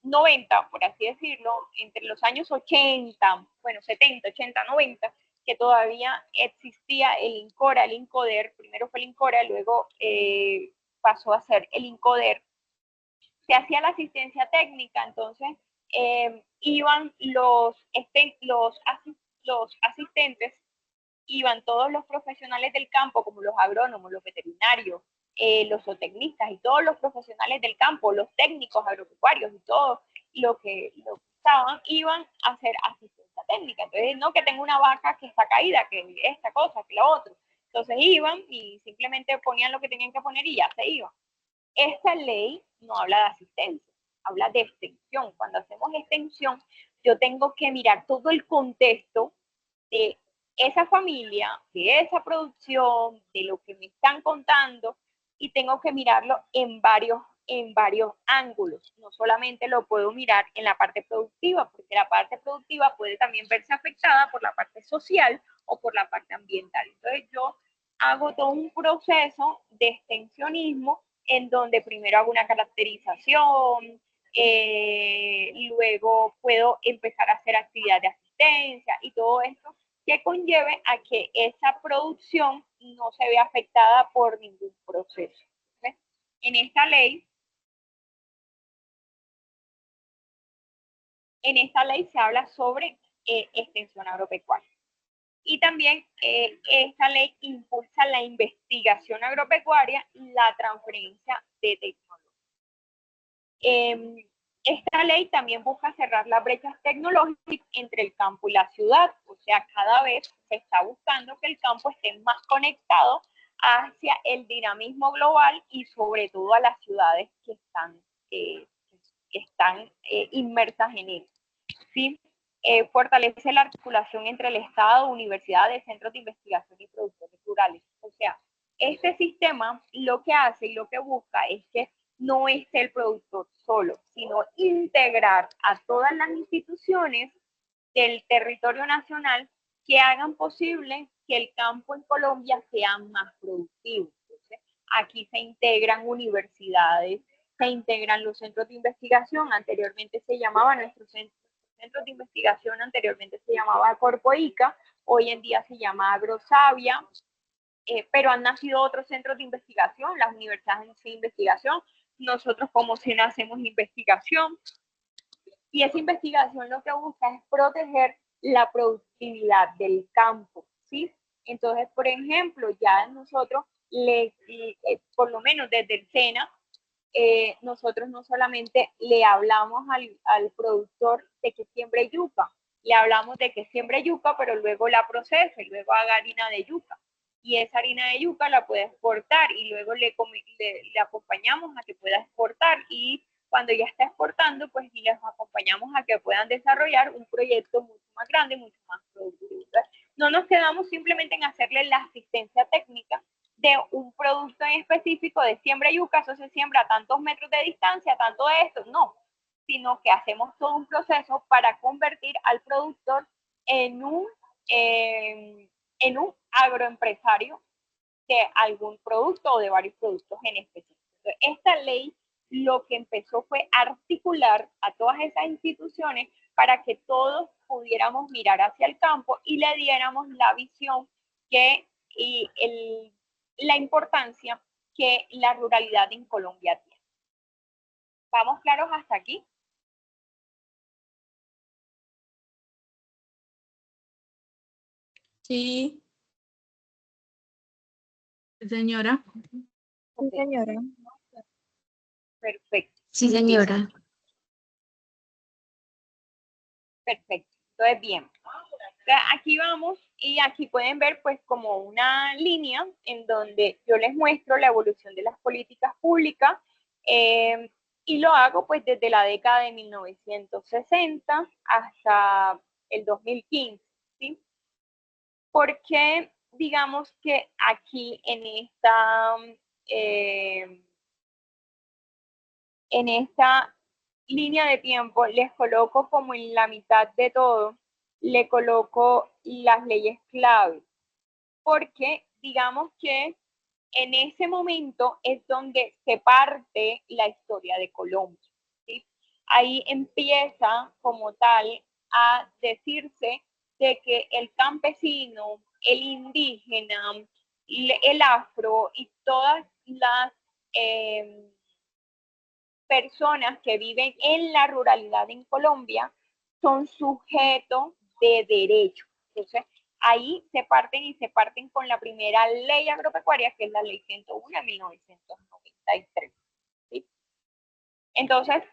90, por así decirlo, entre los años 80, bueno, 70, 80, 90, que todavía existía el INCORA, el INCODER, primero fue el INCORA, luego pasó a ser el INCODER, se hacía la asistencia técnica, entonces iban los asistentes, iban todos los profesionales del campo, como los agrónomos, los veterinarios, los zootecnistas y todos los profesionales del campo, los técnicos agropecuarios y todos lo que estaban, iban a hacer asistencia técnica. Entonces, no que tengo una vaca que está caída, que esta cosa, que la otra. Entonces iban y simplemente ponían lo que tenían que poner y ya se iban. Esta ley no habla de asistencia, habla de extensión. Cuando hacemos extensión, yo tengo que mirar todo el contexto de esa familia, de esa producción, de lo que me están contando, y tengo que mirarlo en varios ángulos. No solamente lo puedo mirar en la parte productiva, porque la parte productiva puede también verse afectada por la parte social o por la parte ambiental. Entonces yo hago todo un proceso de extensionismo en donde primero hago una caracterización, luego puedo empezar a hacer actividad de asistencia y todo esto que conlleve a que esa producción no se vea afectada por ningún proceso. ¿Ves? En esta ley se habla sobre extensión agropecuaria. Y también esta ley impulsa la investigación agropecuaria y la transferencia de tecnología. Esta ley también busca cerrar las brechas tecnológicas entre el campo y la ciudad, o sea, cada vez se está buscando que el campo esté más conectado hacia el dinamismo global y sobre todo a las ciudades que están inmersas en él. ¿Sí? Fortalece la articulación entre el Estado, universidades, centros de investigación y productores rurales. O sea, este sistema lo que hace y lo que busca es que no esté el productor solo, sino integrar a todas las instituciones del territorio nacional que hagan posible que el campo en Colombia sea más productivo. Entonces, aquí se integran universidades, se integran los centros de investigación, anteriormente se llamaban nuestros centros de investigación, anteriormente se llamaba Corpoica, hoy en día se llama Agrosavia, pero han nacido otros centros de investigación, las universidades de investigación, nosotros como SENA hacemos investigación, y esa investigación lo que busca es proteger la productividad del campo, ¿sí? Entonces, por ejemplo, ya nosotros, por lo menos desde el SENA, nosotros no solamente le hablamos al productor de que siembre yuca, le hablamos de que siembre yuca, pero luego la procese, luego haga harina de yuca. Y esa harina de yuca la puede exportar y luego le acompañamos a que pueda exportar, y cuando ya está exportando, pues les acompañamos a que puedan desarrollar un proyecto mucho más grande, mucho más productivo. No nos quedamos simplemente en hacerle la asistencia técnica de un producto en específico de siembra yuca, eso se siembra a tantos metros de distancia, tanto de esto, no, sino que hacemos todo un proceso para convertir al productor en un agroempresario de algún producto o de varios productos en específico. Entonces, esta ley lo que empezó fue articular a todas esas instituciones para que todos pudiéramos mirar hacia el campo y le diéramos la visión la importancia que la ruralidad en Colombia tiene. ¿Vamos claros hasta aquí? Sí. Señora. Sí, señora. Perfecto. Sí, señora. Perfecto. Entonces, bien. Aquí vamos y aquí pueden ver pues como una línea en donde yo les muestro la evolución de las políticas públicas, y lo hago pues desde la década de 1960 hasta el 2015, ¿sí? Porque digamos que aquí en esta línea de tiempo les coloco como en la mitad de todo, le coloco las leyes clave, porque digamos que en ese momento es donde se parte la historia de Colombia, ¿sí? Ahí empieza como tal a decirse de que el campesino, el indígena, el afro y todas las personas que viven en la ruralidad en Colombia son sujetos de derecho. Entonces, ahí se parten con la primera ley agropecuaria, que es la ley 101 de 1993. ¿Sí? Entonces,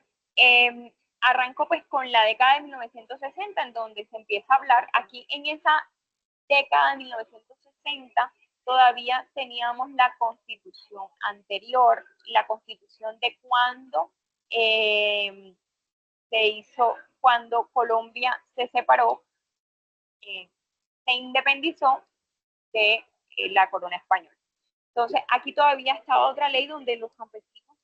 arranco pues con la década de 1960, en donde se empieza a hablar, aquí en esa década de 1960, todavía teníamos la constitución anterior, la constitución de cuando se hizo cuando Colombia se separó, se independizó de la corona española. Entonces, aquí todavía estaba otra ley donde los campesinos,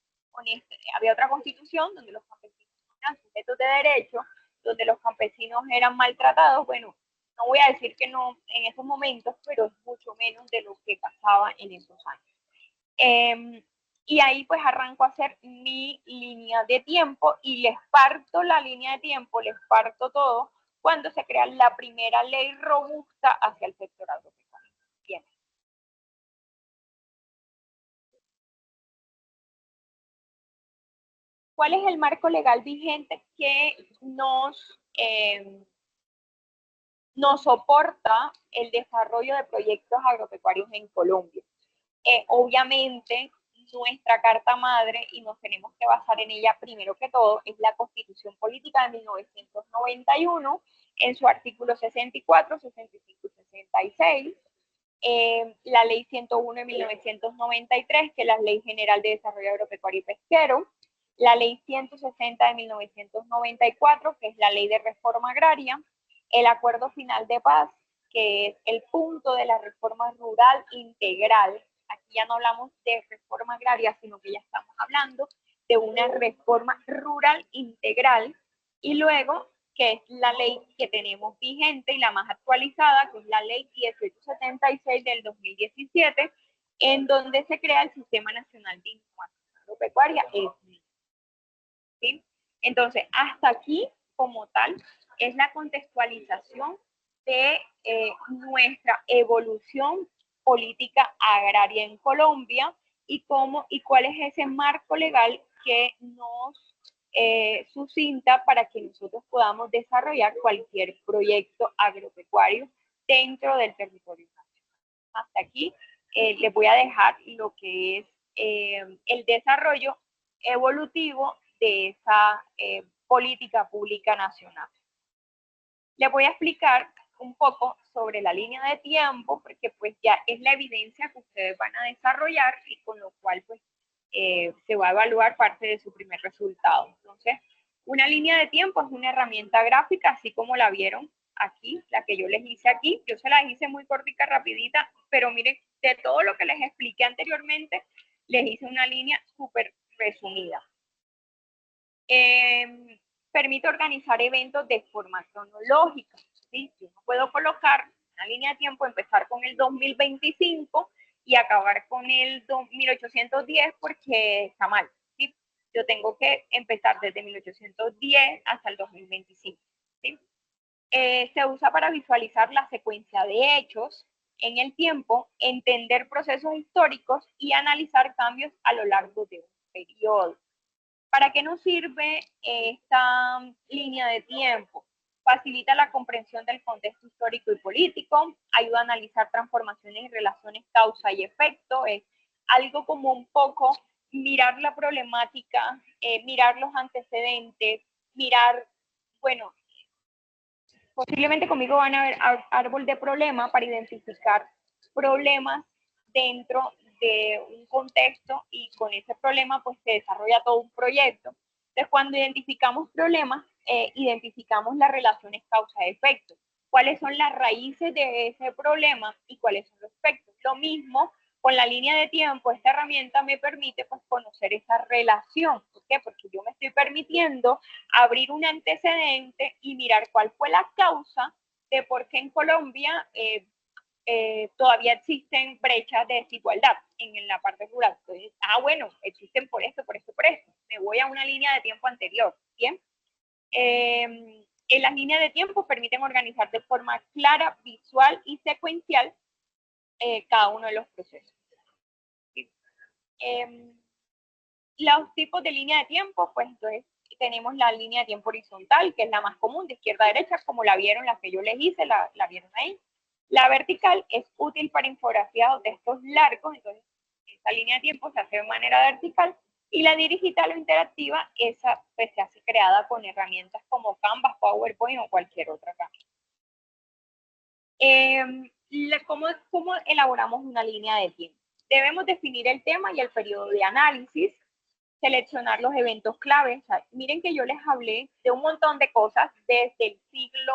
había otra constitución donde los campesinos eran sujetos de derecho, donde los campesinos eran maltratados. Bueno, no voy a decir que no en esos momentos, pero es mucho menos de lo que pasaba en esos años. Y ahí pues arranco a hacer mi línea de tiempo y les parto la línea de tiempo, les parto todo, cuando se crea la primera ley robusta hacia el sector agropecuario. Bien. ¿Cuál es el marco legal vigente que nos soporta el desarrollo de proyectos agropecuarios en Colombia? Obviamente, nuestra carta madre, y nos tenemos que basar en ella primero que todo, es la Constitución Política de 1991, en su artículo 64, 65 y 66. La Ley 101 de 1993, que es la Ley General de Desarrollo Agropecuario y Pesquero. La Ley 160 de 1994, que es la Ley de Reforma Agraria. El Acuerdo Final de Paz, que es el punto de la reforma rural integral. Aquí ya no hablamos de reforma agraria, sino que ya estamos hablando de una reforma rural integral. Y luego, que es la ley que tenemos vigente y la más actualizada, que es la Ley 1876 del 2017, en donde se crea el Sistema Nacional de Innovación Agropecuaria, ¿sí? Entonces, hasta aquí, como tal, es la contextualización de nuestra evolución política agraria en Colombia y cuál es ese marco legal que nos sucinta para que nosotros podamos desarrollar cualquier proyecto agropecuario dentro del territorio nacional. Hasta aquí les voy a dejar lo que es el desarrollo evolutivo de esa política pública nacional. Les voy a explicar un poco sobre la línea de tiempo, porque pues ya es la evidencia que ustedes van a desarrollar y con lo cual pues se va a evaluar parte de su primer resultado. Entonces, una línea de tiempo es una herramienta gráfica, así como la vieron aquí, la que yo les hice aquí. Yo se la hice muy cortica, rapidita, pero miren, de todo lo que les expliqué anteriormente, les hice una línea súper resumida. Permite organizar eventos de forma cronológica, ¿sí? Yo no puedo colocar una línea de tiempo, empezar con el 2025 y acabar con el 1810 porque está mal, ¿sí? Yo tengo que empezar desde 1810 hasta el 2025, ¿sí? Se usa para visualizar la secuencia de hechos en el tiempo, entender procesos históricos y analizar cambios a lo largo de un periodo. ¿Para qué nos sirve esta línea de tiempo? Facilita la comprensión del contexto histórico y político, ayuda a analizar transformaciones y relaciones causa y efecto, es algo como un poco mirar la problemática, mirar los antecedentes, mirar, bueno, posiblemente conmigo van a ver árbol de problema para identificar problemas dentro de un contexto y con ese problema pues se desarrolla todo un proyecto. Entonces cuando identificamos problemas, identificamos las relaciones causa-efecto. ¿Cuáles son las raíces de ese problema y cuáles son los efectos? Lo mismo con la línea de tiempo, esta herramienta me permite pues conocer esa relación. ¿Por qué? Porque yo me estoy permitiendo abrir un antecedente y mirar cuál fue la causa de por qué en Colombia todavía existen brechas de desigualdad en la parte rural. Entonces, bueno, existen por esto, por esto, por esto. Me voy a una línea de tiempo anterior, ¿bien? En las líneas de tiempo permiten organizar de forma clara, visual y secuencial cada uno de los procesos. ¿Sí? Los tipos de línea de tiempo, pues entonces tenemos la línea de tiempo horizontal, que es la más común, de izquierda a derecha, como la vieron, la que yo les hice, la vieron ahí. La vertical es útil para infografiados de estos largos, entonces esta línea de tiempo se hace de manera vertical, y la digital o interactiva, esa pues se hace creada con herramientas como Canvas, PowerPoint o cualquier otra herramienta. ¿Cómo elaboramos una línea de tiempo? Debemos definir el tema y el periodo de análisis. seleccionar los eventos clave. O sea, miren que yo les hablé de un montón de cosas desde el siglo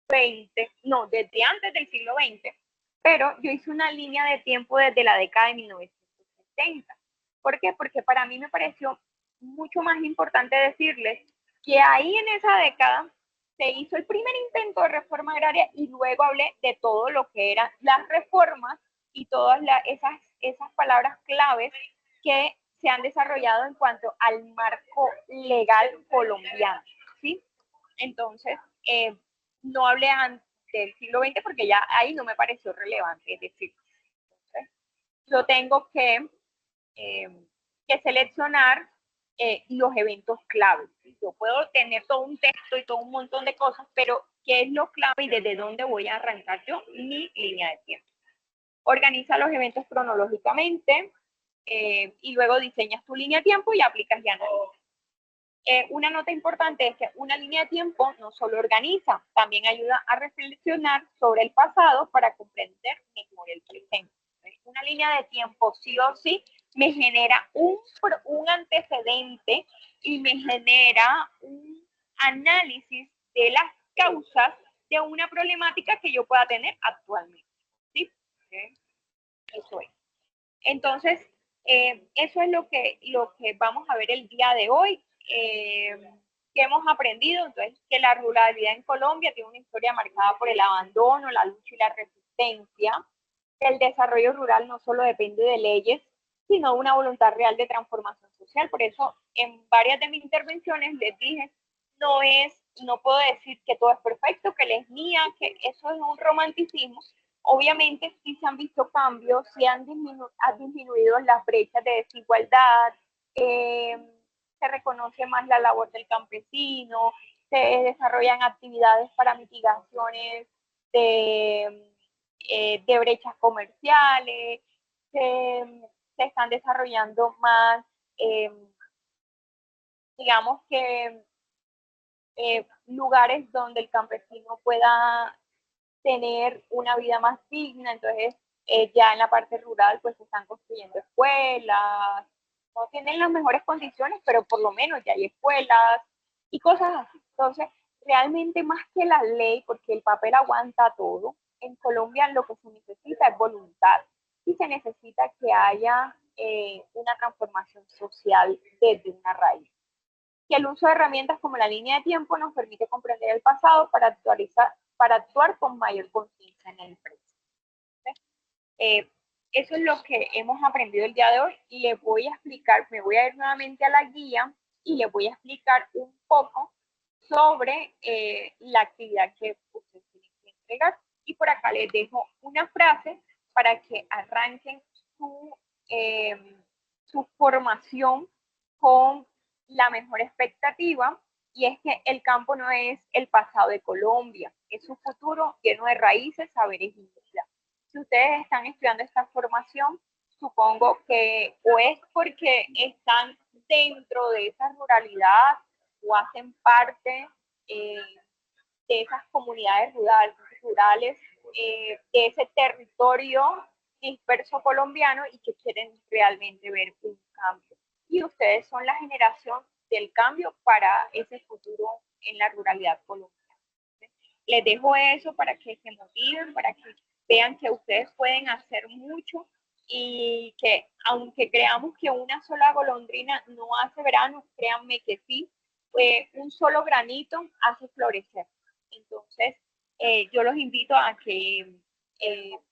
XX, no, desde antes del siglo XX, pero yo hice una línea de tiempo desde la década de 1970. ¿Por qué? Porque para mí me pareció mucho más importante decirles que ahí en esa década se hizo el primer intento de reforma agraria y luego hablé de todo lo que eran las reformas y todas esas palabras claves que se han desarrollado en cuanto al marco legal colombiano, ¿sí? Entonces, no hablé antes del siglo XX porque ya ahí no me pareció relevante, es decir, entonces, yo tengo que seleccionar los eventos clave. Yo puedo tener todo un texto y todo un montón de cosas, pero ¿qué es lo clave y desde dónde voy a arrancar yo mi línea de tiempo? Organiza los eventos cronológicamente y luego diseñas tu línea de tiempo y aplicas y analizas. Una nota importante es que una línea de tiempo no solo organiza, también ayuda a reflexionar sobre el pasado para comprender mejor el presente. Una línea de tiempo sí o sí me genera un antecedente y me genera un análisis de las causas de una problemática que yo pueda tener actualmente. ¿Sí? Eso es. Entonces, eso es lo que vamos a ver el día de hoy. ¿Qué hemos aprendido? Entonces, que la ruralidad en Colombia tiene una historia marcada por el abandono, la lucha y la resistencia. El desarrollo rural no solo depende de leyes, sino de una voluntad real de transformación social. Por eso, en varias de mis intervenciones les dije, no puedo decir que todo es perfecto, que les mía, que eso es un romanticismo. Obviamente sí se han visto cambios, sí han disminuido las brechas de desigualdad, se reconoce más la labor del campesino, se desarrollan actividades para mitigaciones de brechas comerciales, se están desarrollando más, digamos que, lugares donde el campesino pueda tener una vida más digna. Entonces ya en la parte rural pues se están construyendo escuelas, no tienen las mejores condiciones, pero por lo menos ya hay escuelas y cosas así. Entonces, realmente más que la ley, porque el papel aguanta todo, en Colombia lo que se necesita es voluntad y se necesita que haya una transformación social desde una raíz. Que el uso de herramientas como la línea de tiempo nos permite comprender el pasado para actuar con mayor conciencia en el presente. Eso es lo que hemos aprendido el día de hoy y les voy a explicar, me voy a ir nuevamente a la guía y les voy a explicar un poco sobre la actividad que ustedes tienen que entregar. Y por acá les dejo una frase para que arranquen su formación con la mejor expectativa, y es que el campo no es el pasado de Colombia, es su futuro lleno de raíces, saberes y vida. Si ustedes están estudiando esta formación, supongo que o es porque están dentro de esa ruralidad o hacen parte de esas comunidades rurales, de ese territorio disperso colombiano y que quieren realmente ver un cambio. Y ustedes son la generación del cambio para ese futuro en la ruralidad colombiana. Les dejo eso para que se motiven, para que vean que ustedes pueden hacer mucho y que aunque creamos que una sola golondrina no hace verano, créanme que sí, un solo granito hace florecer. Entonces, yo los invito a que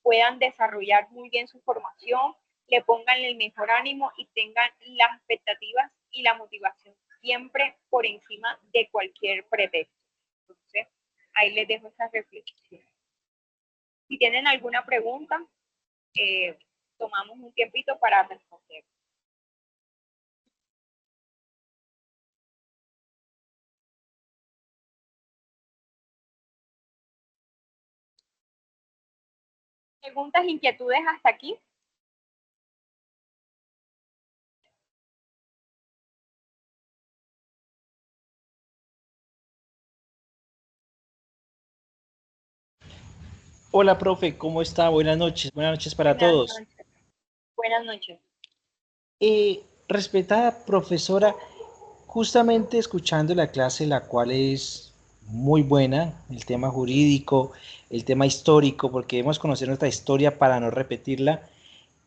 puedan desarrollar muy bien su formación, le pongan el mejor ánimo y tengan las expectativas y la motivación siempre por encima de cualquier pretexto. Entonces, ahí les dejo esa reflexión. Si tienen alguna pregunta, tomamos un tiempito para responder. ¿Preguntas, inquietudes hasta aquí? Hola, profe, ¿cómo está? Buenas noches para Buenas todos. noches. Buenas noches. Respetada profesora, justamente escuchando la clase, la cual es muy buena, el tema jurídico, el tema histórico, porque debemos conocer nuestra historia para no repetirla.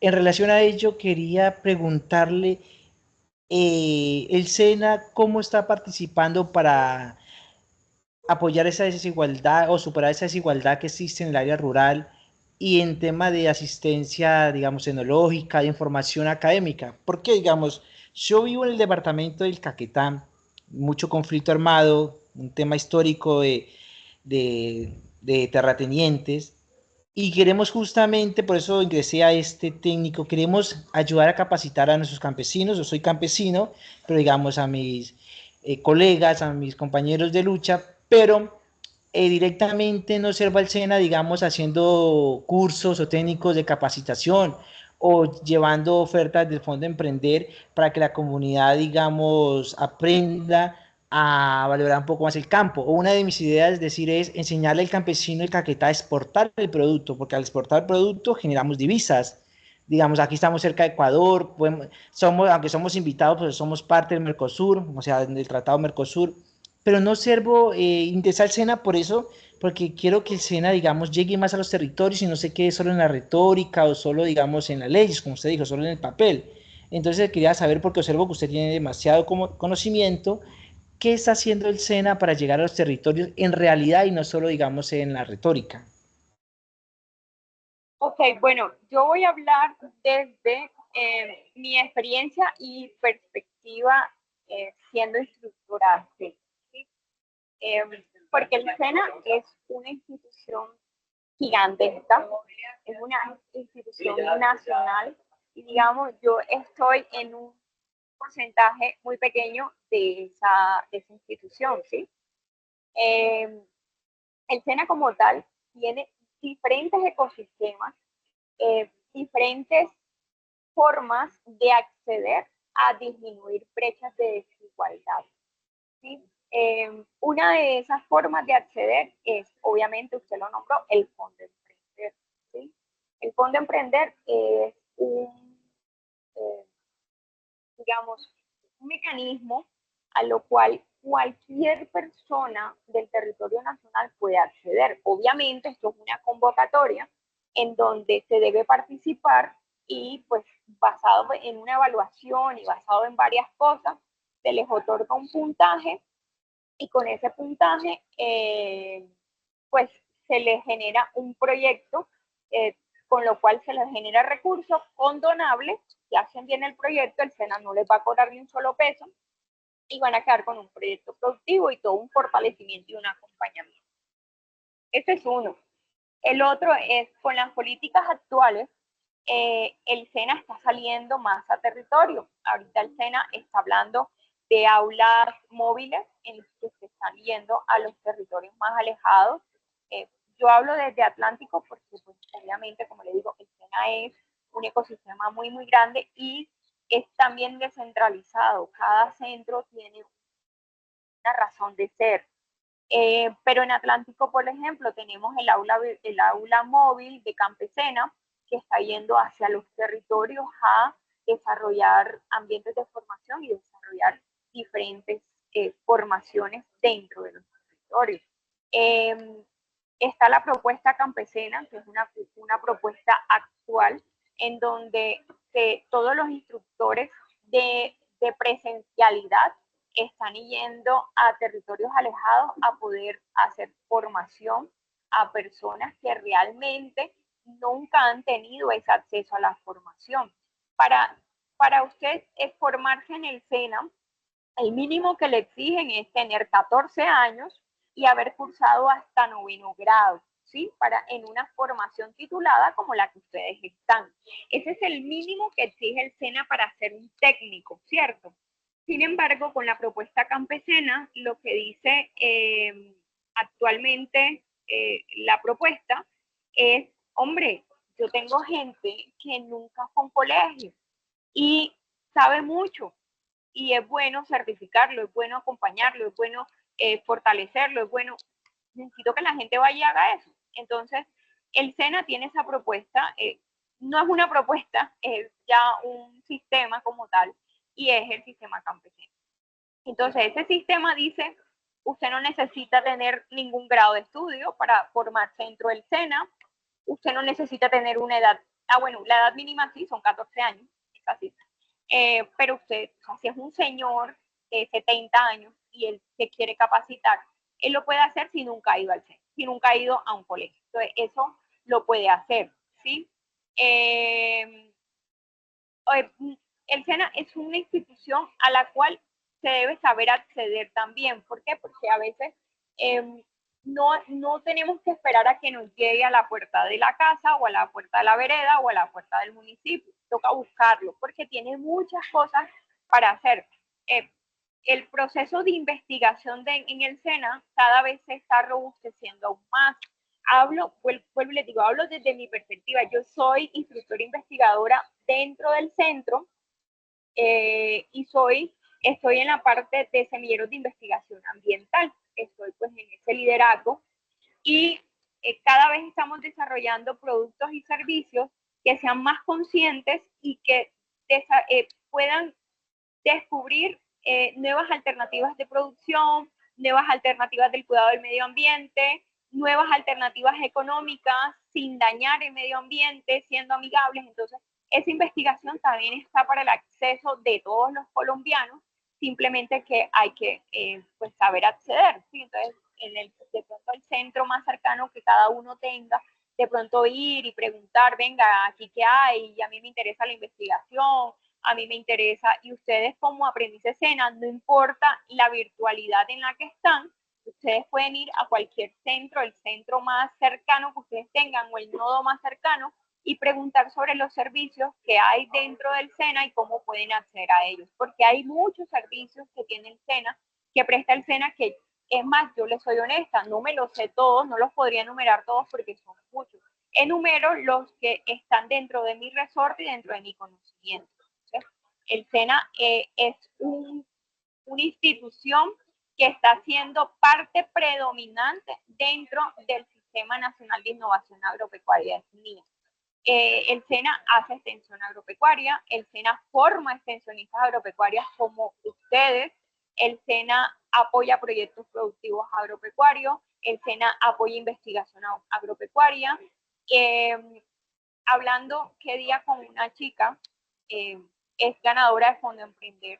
En relación a ello, quería preguntarle, el SENA, ¿cómo está participando para apoyar esa desigualdad o superar esa desigualdad que existe en el área rural y en tema de asistencia, digamos, tecnológica, de información académica? Porque, digamos, yo vivo en el departamento del Caquetá, mucho conflicto armado, un tema histórico de terratenientes, y queremos justamente, por eso ingresé a este técnico, queremos ayudar a capacitar a nuestros campesinos. Yo soy campesino, pero digamos a mis colegas, a mis compañeros de lucha, pero directamente no observa el SENA, digamos, haciendo cursos o técnicos de capacitación o llevando ofertas del Fondo Emprender para que la comunidad, digamos, aprenda a valorar un poco más el campo. O una de mis ideas, es decir, es enseñarle al campesino el Caquetá a exportar el producto, porque al exportar el producto generamos divisas. Digamos, aquí estamos cerca de Ecuador, somos, aunque somos invitados, pues somos parte del Mercosur, o sea, del Tratado Mercosur, pero no observo ingresar al SENA por eso, porque quiero que el SENA, digamos, llegue más a los territorios y no se quede solo en la retórica o solo, digamos, en las leyes, como usted dijo, solo en el papel. Entonces quería saber, porque observo que usted tiene demasiado conocimiento, qué está haciendo el SENA para llegar a los territorios en realidad y no solo, digamos, en la retórica. Ok, bueno, yo voy a hablar desde mi experiencia y perspectiva siendo instructora, ¿sí? Porque el SENA es una institución gigantesca, es una institución nacional y digamos, yo estoy en un porcentaje muy pequeño de esa institución, ¿sí? Eh, el SENA como tal tiene diferentes ecosistemas, diferentes formas de acceder a disminuir brechas de desigualdad, ¿sí? Una de esas formas de acceder es, obviamente, usted lo nombró, el Fondo Emprender, ¿sí? El Fondo Emprender es eh, digamos, un mecanismo a lo cual cualquier persona del territorio nacional puede acceder. Obviamente, esto es una convocatoria en donde se debe participar y pues basado en una evaluación y basado en varias cosas, se les otorga un puntaje y con ese puntaje pues se les genera un proyecto con lo cual se les genera recursos condonables. Si hacen bien el proyecto, el SENA no les va a cobrar ni un solo peso y van a quedar con un proyecto productivo y todo un fortalecimiento y un acompañamiento. Ese es uno. El otro es, con las políticas actuales, el SENA está saliendo más a territorio. Ahorita el SENA está hablando de aulas móviles en los que se están yendo a los territorios más alejados. Yo hablo desde Atlántico porque, pues, obviamente, como le digo, el SENA es un ecosistema muy, muy grande y es también descentralizado. Cada centro tiene una razón de ser. Pero en Atlántico, por ejemplo, tenemos el aula móvil de Campesena, que está yendo hacia los territorios a desarrollar ambientes de formación y desarrollar diferentes formaciones dentro de los territorios. Está la propuesta campesena, que es una propuesta actual, en donde todos los instructores de presencialidad están yendo a territorios alejados a poder hacer formación a personas que realmente nunca han tenido ese acceso a la formación. Para usted formarse en el SENA, el mínimo que le exigen es tener 14 años y haber cursado hasta 9º grado, ¿sí? En una formación titulada como la que ustedes están. Ese es el mínimo que exige el SENA para ser un técnico, ¿cierto? Sin embargo, con la propuesta campesena, lo que dice actualmente la propuesta es, hombre, yo tengo gente que nunca fue a un colegio y sabe mucho, y es bueno certificarlo, es bueno acompañarlo, es bueno fortalecerlo, es bueno, necesito que la gente vaya y haga eso. Entonces, el SENA tiene esa propuesta, no es una propuesta, es ya un sistema como tal, y es el sistema campesino. Entonces, ese sistema dice, usted no necesita tener ningún grado de estudio para formarse dentro del SENA, usted no necesita tener una edad, bueno, la edad mínima sí, son 14 años, es así. Pero usted, o sea, si es un señor de 70 años y él se quiere capacitar, él lo puede hacer si nunca ha ido al SENA, si nunca ha ido a un colegio. Entonces, eso lo puede hacer, ¿sí? El SENA es una institución a la cual se debe saber acceder también. ¿Por qué? Porque a veces no tenemos que esperar a que nos llegue a la puerta de la casa o a la puerta de la vereda o a la puerta del municipio. Toca buscarlo porque tiene muchas cosas para hacer. El proceso de investigación en el SENA cada vez se está robusteciendo aún más. Vuelvo y les digo, hablo desde mi perspectiva. Yo soy instructora investigadora dentro del centro y estoy en la parte de semilleros de investigación ambiental. Estoy pues en ese liderazgo y cada vez estamos desarrollando productos y servicios que sean más conscientes y que puedan descubrir nuevas alternativas de producción, nuevas alternativas del cuidado del medio ambiente, nuevas alternativas económicas sin dañar el medio ambiente, siendo amigables. Entonces, esa investigación también está para el acceso de todos los colombianos, simplemente que hay que pues saber acceder, ¿sí? Entonces, de pronto el centro más cercano que cada uno tenga, de pronto ir y preguntar, venga, aquí qué hay, y a mí me interesa la investigación, a mí me interesa, y ustedes como aprendices SENA, no importa la virtualidad en la que están, ustedes pueden ir a cualquier centro, el centro más cercano que ustedes tengan o el nodo más cercano, y preguntar sobre los servicios que hay dentro del SENA y cómo pueden acceder a ellos, porque hay muchos servicios que tiene el SENA, que presta el SENA, que es más, yo les soy honesta, no me los sé todos, no los podría enumerar todos porque son muchos. Enumero los que están dentro de mi resorte y dentro de mi conocimiento. Entonces, el SENA es una institución que está siendo parte predominante dentro del Sistema Nacional de Innovación Agropecuaria, SNIA. El SENA hace extensión agropecuaria, el SENA forma extensionistas agropecuarias como ustedes, el SENA apoya proyectos productivos agropecuarios, el SENA apoya investigación agropecuaria. Hablando qué día con una chica, es ganadora de Fondo Emprender,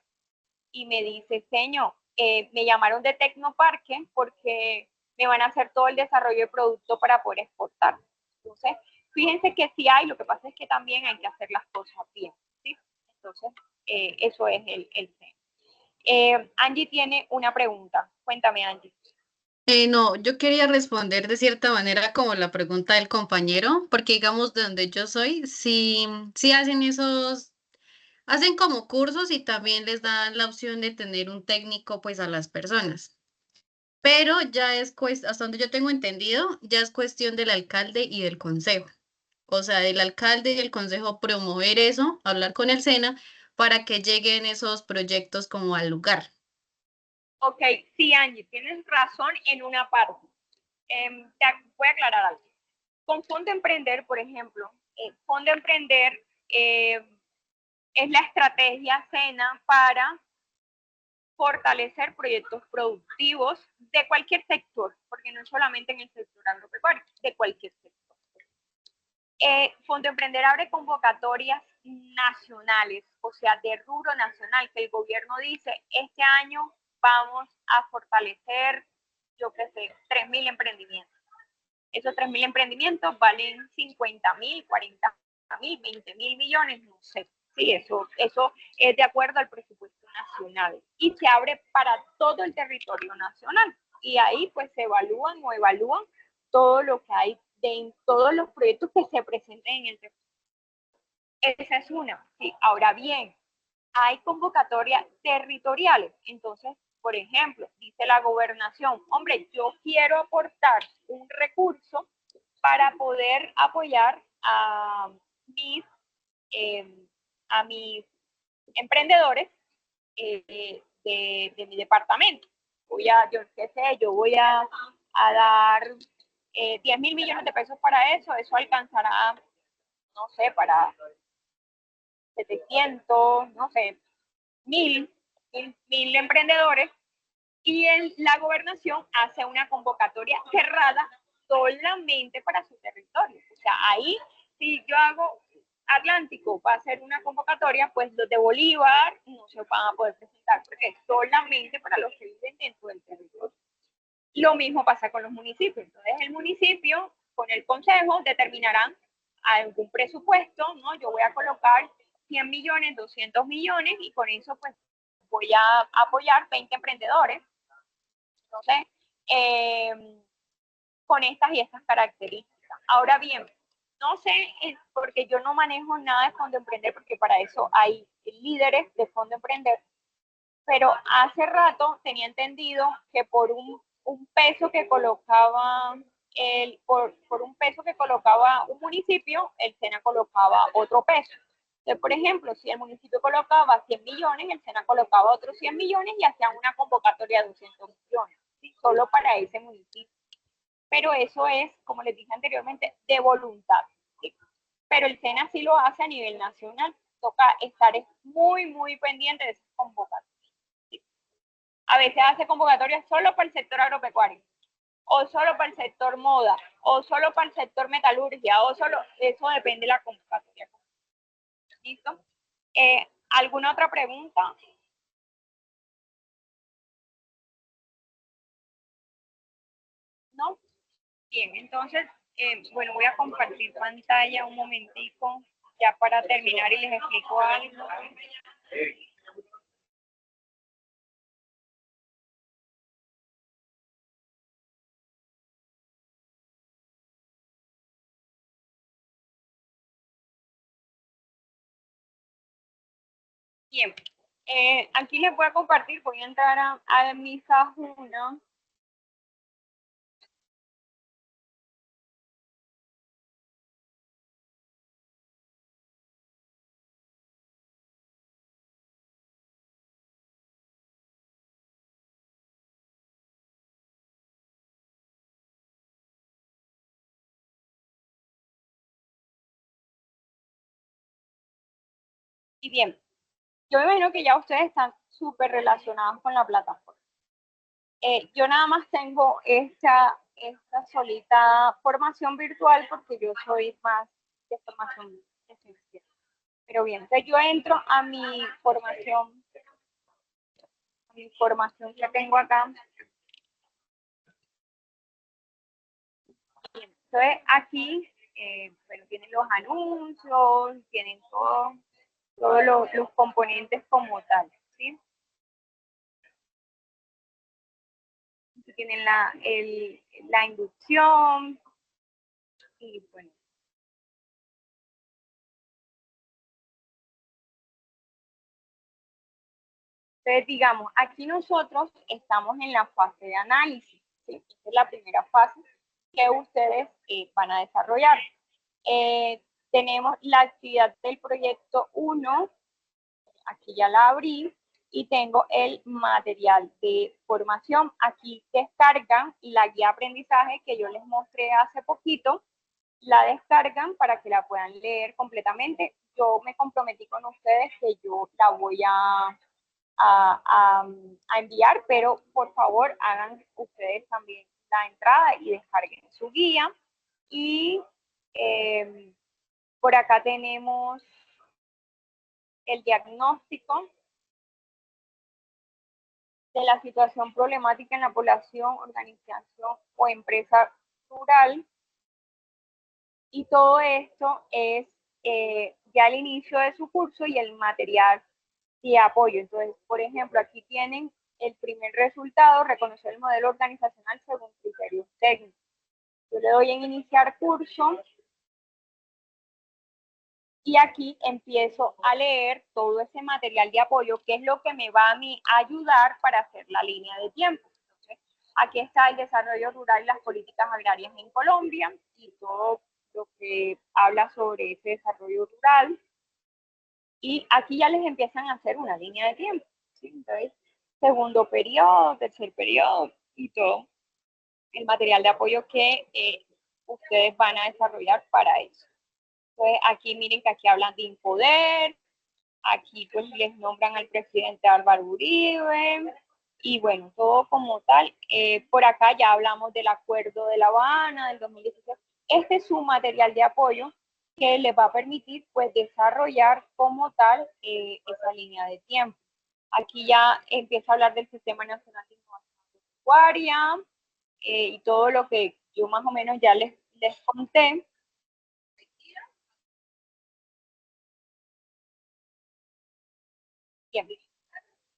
y me dice, señor, me llamaron de Tecnoparque porque me van a hacer todo el desarrollo de producto para poder exportar. Entonces, fíjense que sí hay, lo que pasa es que también hay que hacer las cosas bien, ¿sí? Entonces, eso es el SENA. Angie tiene una pregunta. Cuéntame, Angie. No, yo quería responder de cierta manera como la pregunta del compañero, porque digamos de donde yo soy, sí hacen hacen como cursos y también les dan la opción de tener un técnico pues a las personas. Pero ya hasta donde yo tengo entendido, ya es cuestión del alcalde y del consejo. O sea, del alcalde y el consejo promover eso, hablar con el SENA para que lleguen esos proyectos como al lugar. Ok, sí, Angie, tienes razón en una parte. Te voy a aclarar algo. Con Fondo Emprender, por ejemplo, Fondo Emprender es la estrategia SENA para fortalecer proyectos productivos de cualquier sector, porque no es solamente en el sector agropecuario, de cualquier sector. Fondo Emprender abre convocatorias nacionales, o sea, de rubro nacional, que el gobierno dice, este año vamos a fortalecer, yo qué sé, 3.000 emprendimientos. Esos 3.000 emprendimientos valen 50.000, 40.000, 20.000 millones, no sé. Sí, eso es de acuerdo al presupuesto nacional y se abre para todo el territorio nacional. Y ahí pues se evalúan todo lo que hay en todos los proyectos que se presenten en el territorio. Esa es una. Sí. Ahora bien, hay convocatorias territoriales. Entonces, por ejemplo, dice la gobernación, hombre, yo quiero aportar un recurso para poder apoyar a mis emprendedores de mi departamento. Yo voy a dar 10.000 millones de pesos para eso alcanzará, no sé, para 700, no sé, mil emprendedores, y la gobernación hace una convocatoria cerrada solamente para su territorio. O sea, ahí, si yo hago Atlántico va a hacer una convocatoria, pues los de Bolívar no se van a poder presentar, porque es solamente para los que viven dentro del territorio. Lo mismo pasa con los municipios. Entonces, el municipio, con el consejo, determinarán algún presupuesto, ¿no? Yo voy a colocar 100 millones, 200 millones, y con eso, pues, voy a apoyar 20 emprendedores. Entonces, con estas y estas características. Ahora bien, no sé, porque yo no manejo nada de Fondo Emprender, porque para eso hay líderes de Fondo Emprender, pero hace rato tenía entendido que por un peso que colocaba por un peso que colocaba un municipio, el SENA colocaba otro peso. Entonces, por ejemplo, si el municipio colocaba 100 millones, el SENA colocaba otros 100 millones y hacían una convocatoria de 200 millones, ¿sí? Solo para ese municipio. Pero eso es, como les dije anteriormente, de voluntad, ¿sí? Pero el SENA sí lo hace a nivel nacional. Toca estar muy, muy pendiente de esas convocatorias, ¿sí? A veces hace convocatorias solo para el sector agropecuario, o solo para el sector moda, o solo para el sector metalurgia, o solo, eso depende de la convocatoria. ¿Listo? ¿Alguna otra pregunta? ¿No? Bien, entonces, bueno, voy a compartir pantalla un momentico, ya para terminar y les explico algo. Bien, aquí les voy a compartir, voy a entrar a mi Sajuna. Y bien, yo me imagino que ya ustedes están súper relacionados con la plataforma. Yo nada más tengo esta solita formación virtual porque yo soy más de formación presencial. Pero bien, entonces yo entro a mi formación que tengo acá. Bien, entonces aquí, bueno, tienen los anuncios, tienen todos los componentes como tal, ¿sí? Aquí tienen la inducción y bueno. Entonces, digamos, aquí nosotros estamos en la fase de análisis, ¿sí? Esta es la primera fase que ustedes van a desarrollar. Tenemos la actividad del proyecto 1, aquí ya la abrí, y tengo el material de formación. Aquí descargan la guía de aprendizaje que yo les mostré hace poquito, la descargan para que la puedan leer completamente. Yo me comprometí con ustedes que yo la voy a enviar, pero por favor hagan ustedes también la entrada y descarguen su guía. Y por acá tenemos el diagnóstico de la situación problemática en la población, organización o empresa rural. Y todo esto es ya el inicio de su curso y el material de apoyo. Entonces, por ejemplo, aquí tienen el primer resultado, reconocer el modelo organizacional según criterios técnicos. Yo le doy en iniciar curso y aquí empiezo a leer todo ese material de apoyo, que es lo que me va a mí a ayudar para hacer la línea de tiempo. Entonces, aquí está el desarrollo rural y las políticas agrarias en Colombia y todo lo que habla sobre ese desarrollo rural. Y aquí ya les empiezan a hacer una línea de tiempo, ¿sí? Entonces, segundo periodo, tercer periodo y todo el material de apoyo que ustedes van a desarrollar para eso. Entonces, aquí miren que aquí hablan de Infoder, Aquí pues les nombran al presidente Álvaro Uribe, y bueno, todo como tal. Por acá ya hablamos del Acuerdo de La Habana del 2016. Este es su material de apoyo que les va a permitir pues desarrollar como tal esa línea de tiempo. Aquí ya empieza a hablar del Sistema Nacional de Innovación Agropecuaria y todo lo que yo más o menos ya les conté. Bien.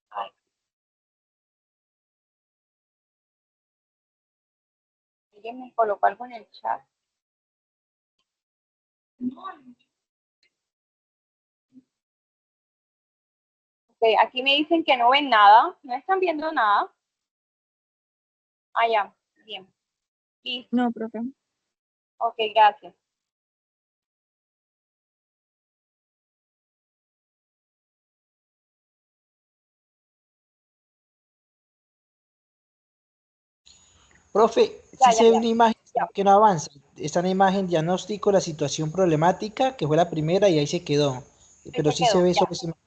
Ay. Alguien me colocó algo en el chat. Okay, aquí me dicen que no ven nada, no están viendo nada. Ah, ya, bien. Listo. No, profe. Ok, gracias. Profe, Ya, sí ya, se ve ya. una imagen Ya. que no avanza. Está una imagen diagnóstico, la situación problemática, que fue la primera y ahí se quedó. Ahí Pero se sí se quedó, ve ya. sobre esa imagen.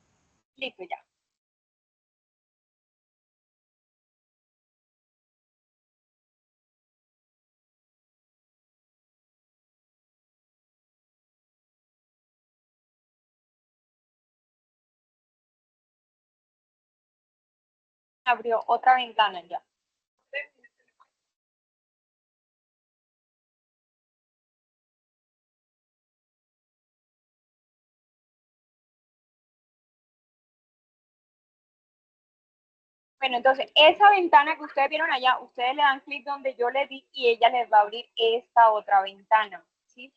Listo, ya. Abrió otra ventana ya. Bueno, entonces, esa ventana que ustedes vieron allá, ustedes le dan clic donde yo le di y ella les va a abrir esta otra ventana, ¿sí?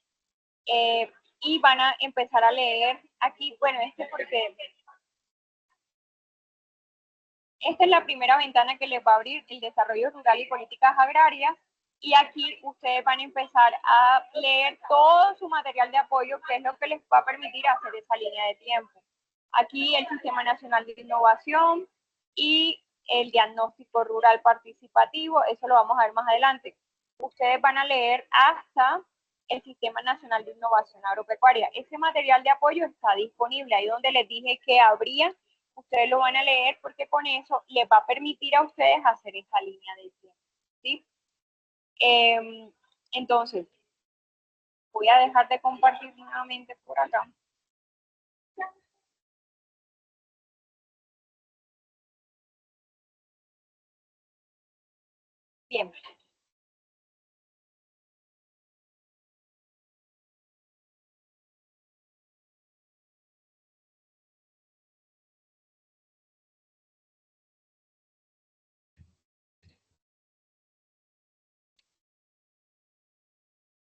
Y van a empezar a leer aquí, bueno, porque esta es la primera ventana que les va a abrir el desarrollo rural y políticas agrarias, y aquí ustedes van a empezar a leer todo su material de apoyo, que es lo que les va a permitir hacer esa línea de tiempo. Aquí el Sistema Nacional de Innovación y el diagnóstico rural participativo, eso lo vamos a ver más adelante. Ustedes van a leer hasta el Sistema Nacional de Innovación Agropecuaria. Ese material de apoyo está disponible, ahí donde les dije que habría, ustedes lo van a leer porque con eso les va a permitir a ustedes hacer esa línea de tiempo, ¿sí? Entonces, voy a dejar de compartir nuevamente por acá. Bien.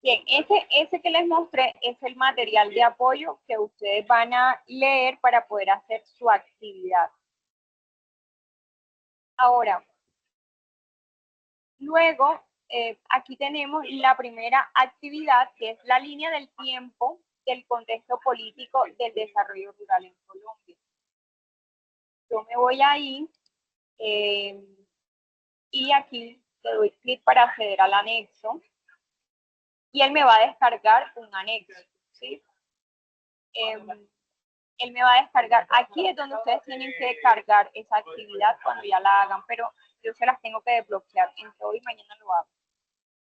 Bien, ese que les mostré es el material de apoyo que ustedes van a leer para poder hacer su actividad. Ahora, luego, aquí tenemos la primera actividad, que es la línea del tiempo del contexto político del desarrollo rural en Colombia. Yo me voy ahí y aquí le doy clic para acceder al anexo y él me va a descargar un anexo, ¿sí? Él me va a descargar. Aquí es donde ustedes tienen que cargar esa actividad cuando ya la hagan, pero yo se las tengo que desbloquear entre hoy y mañana lo hago.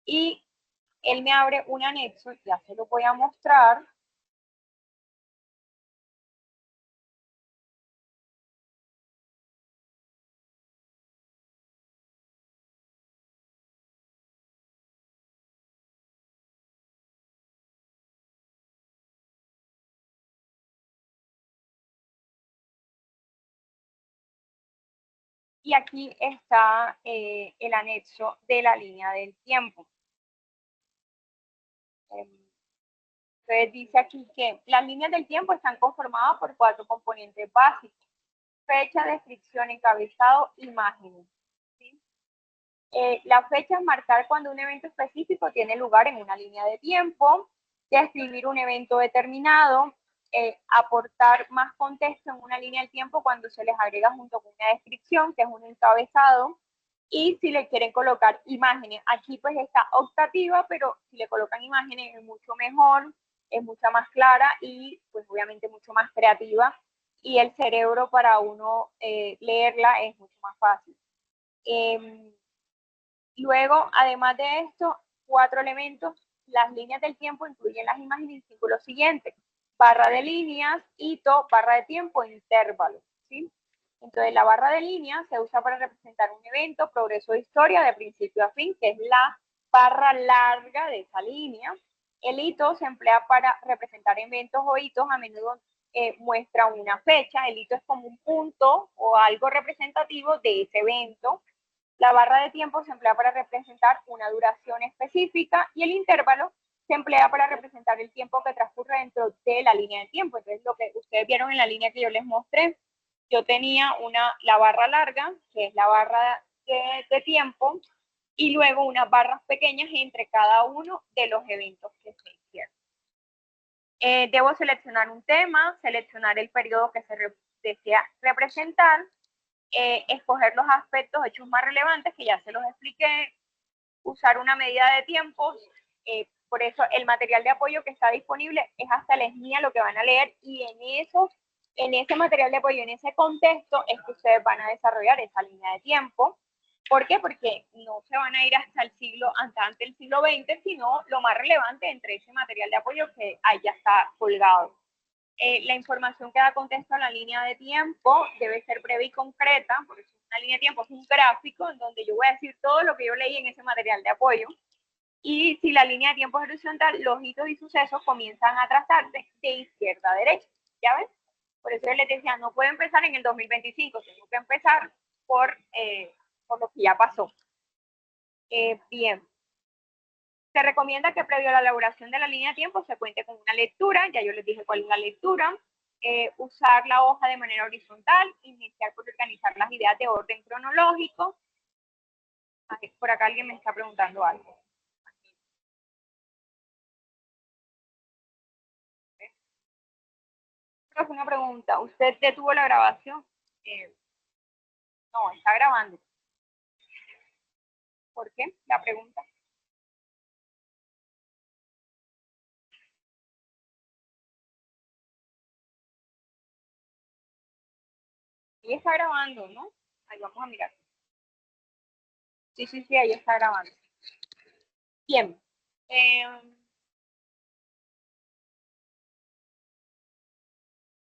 Y él me abre un anexo, ya se lo voy a mostrar. Y aquí está el anexo de la línea del tiempo. Entonces dice aquí que las líneas del tiempo están conformadas por 4 componentes básicos: fecha, descripción, encabezado, imágenes. ¿Sí? La fecha es marcar cuando un evento específico tiene lugar en una línea de tiempo, describir un evento determinado, aportar más contexto en una línea de tiempo cuando se les agrega junto con una descripción, que es un encabezado, y si le quieren colocar imágenes, aquí pues está optativa, pero si le colocan imágenes es mucho mejor, es mucho más clara y pues obviamente mucho más creativa y el cerebro para uno leerla es mucho más fácil. Luego, además de esto, 4 elementos. Las líneas del tiempo incluyen las imágenes y símbolos siguientes: barra de líneas, hito, barra de tiempo, intervalo, ¿sí? Entonces, la barra de líneas se usa para representar un evento, progreso de historia de principio a fin, que es la barra larga de esa línea. El hito se emplea para representar eventos o hitos, a menudo muestra una fecha. El hito es como un punto o algo representativo de ese evento. La barra de tiempo se emplea para representar una duración específica y el intervalo se emplea para representar el tiempo que transcurre dentro de la línea de tiempo. Entonces, lo que ustedes vieron en la línea que yo les mostré, yo tenía la barra larga, que es la barra de tiempo, y luego unas barras pequeñas entre cada uno de los eventos que se hicieron. Debo seleccionar un tema, seleccionar el periodo que se desea representar, escoger los aspectos hechos más relevantes, que ya se los expliqué, usar una medida de tiempos. Por eso el material de apoyo que está disponible es hasta la esmía lo que van a leer, y en ese material de apoyo, en ese contexto, es que ustedes van a desarrollar esa línea de tiempo. ¿Por qué? Porque no se van a ir hasta el siglo XX, sino lo más relevante entre ese material de apoyo que ahí ya está colgado. La información que da contexto a la línea de tiempo debe ser breve y concreta. Por eso una línea de tiempo es un gráfico en donde yo voy a decir todo lo que yo leí en ese material de apoyo. Y si la línea de tiempo es horizontal, los hitos y sucesos comienzan a trazarse de izquierda a derecha. ¿Ya ven? Por eso yo les decía, no puedo empezar en el 2025, tengo que empezar por lo que ya pasó. Bien. Se recomienda que previo a la elaboración de la línea de tiempo se cuente con una lectura. Ya yo les dije cuál es la lectura. Usar la hoja de manera horizontal, iniciar por organizar las ideas de orden cronológico. Por acá alguien me está preguntando algo. Creo que una pregunta. ¿Usted detuvo la grabación? No, está grabando. ¿Por qué? La pregunta. Ella está grabando, ¿no? Ahí vamos a mirar. Sí, ahí está grabando. Bien.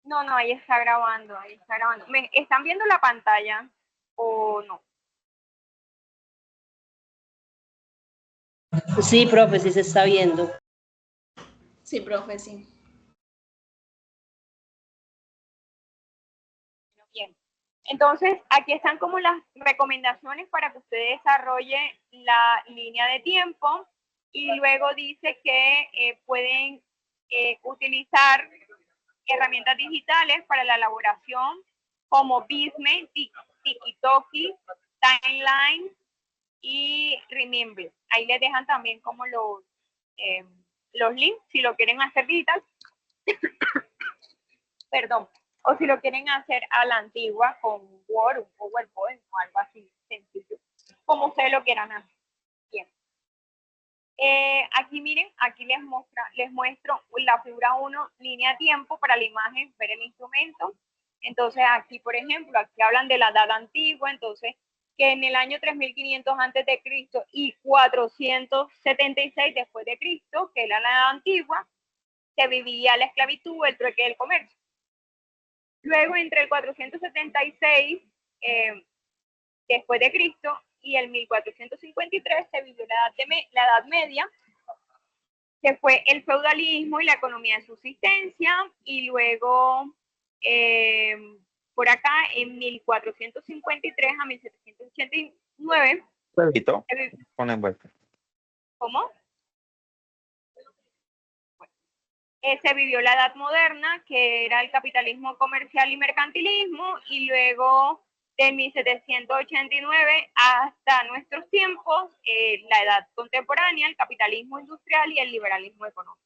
No, ahí está grabando, ahí está grabando. ¿Me están viendo la pantalla o no? Sí, profe, sí se está viendo. Sí, profe, sí. Bien. Entonces, aquí están como las recomendaciones para que usted desarrolle la línea de tiempo, y luego dice que pueden utilizar herramientas digitales para la elaboración como Visme, Tiki-Toki, Timeline y Remember. Ahí les dejan también como los links si lo quieren hacer digital. Perdón. O si lo quieren hacer a la antigua con Word, un PowerPoint o algo así sencillo, como ustedes lo quieran hacer. Bien. Aquí miren, aquí les muestro la figura 1, línea de tiempo para la imagen, ver el instrumento. Entonces aquí, por ejemplo, aquí hablan de la edad antigua, entonces que en el año 3500 antes de Cristo y 476 después de Cristo, que era la edad antigua, se vivía la esclavitud, el trueque del comercio. Luego, entre el 476 después de Cristo y el 1453 se vivió la Edad Media, que fue el feudalismo y la economía de subsistencia, y luego por acá en 1453 a 1789 ¿cómo? Se vivió la Edad Moderna, que era el capitalismo comercial y mercantilismo, y luego de 1789 hasta nuestros tiempos, la Edad Contemporánea, el capitalismo industrial y el liberalismo económico.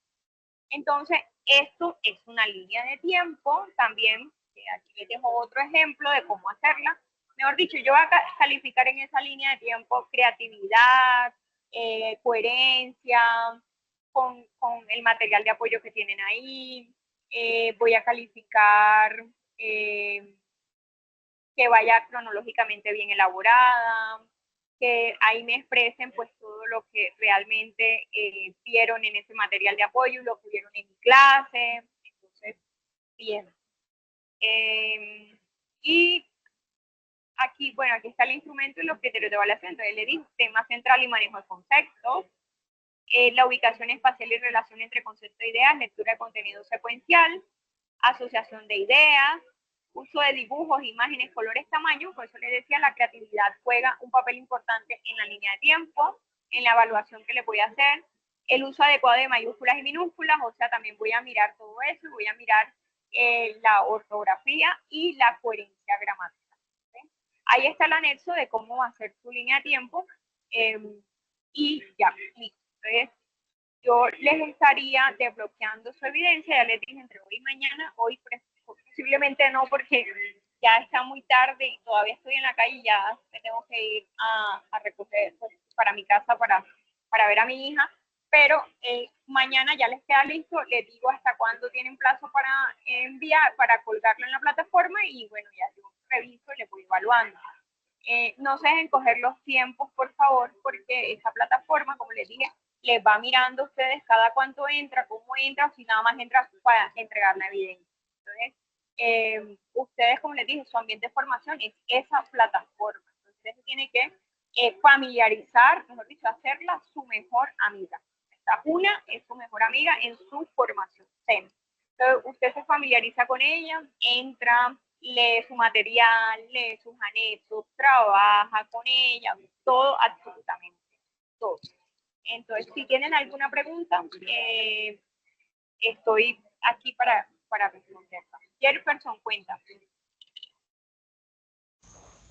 Entonces, esto es una línea de tiempo. También, aquí les dejo otro ejemplo de cómo hacerla. Mejor dicho, yo voy a calificar en esa línea de tiempo creatividad, coherencia, con el material de apoyo que tienen ahí. Voy a calificar que vaya cronológicamente bien elaborada, que ahí me expresen pues todo lo que realmente vieron en ese material de apoyo, lo que vieron en mi clase. Entonces, bien. Y aquí, bueno, aquí está el instrumento y los criterios de evaluación. Entonces le digo, tema central y manejo de conceptos, la ubicación espacial y relación entre conceptos e ideas, lectura de contenido secuencial, asociación de ideas, uso de dibujos, imágenes, colores, tamaños. Por eso les decía, la creatividad juega un papel importante en la línea de tiempo, en la evaluación que le voy a hacer, el uso adecuado de mayúsculas y minúsculas, o sea, también voy a mirar todo eso, voy a mirar la ortografía y la coherencia gramática. ¿Sí? Ahí está el anexo de cómo va a ser su línea de tiempo, y ya, listo. Entonces, yo les estaría desbloqueando su evidencia, ya les dije, entre hoy y mañana. Hoy posiblemente no, porque ya está muy tarde y todavía estoy en la calle y ya me tengo que ir a recoger para mi casa para ver a mi hija, pero mañana ya les queda listo. Les digo hasta cuándo tienen plazo para enviar, para colgarlo en la plataforma, y bueno, ya yo reviso y les voy evaluando. No se dejen coger los tiempos, por favor, porque esa plataforma, como les dije, les va mirando a ustedes cada cuánto entra, cómo entra, o si nada más entra para entregar la evidencia. Entonces, ustedes, como les dije, su ambiente de formación es esa plataforma. Entonces, ustedes tienen que familiarizar, mejor dicho, hacerla su mejor amiga. Esta una es su mejor amiga en su formación. Entonces, usted se familiariza con ella, entra, lee su material, lee sus anexos, trabaja con ella, todo, absolutamente todo. Entonces, si tienen alguna pregunta, estoy aquí para responderla. Jefferson, cuenta.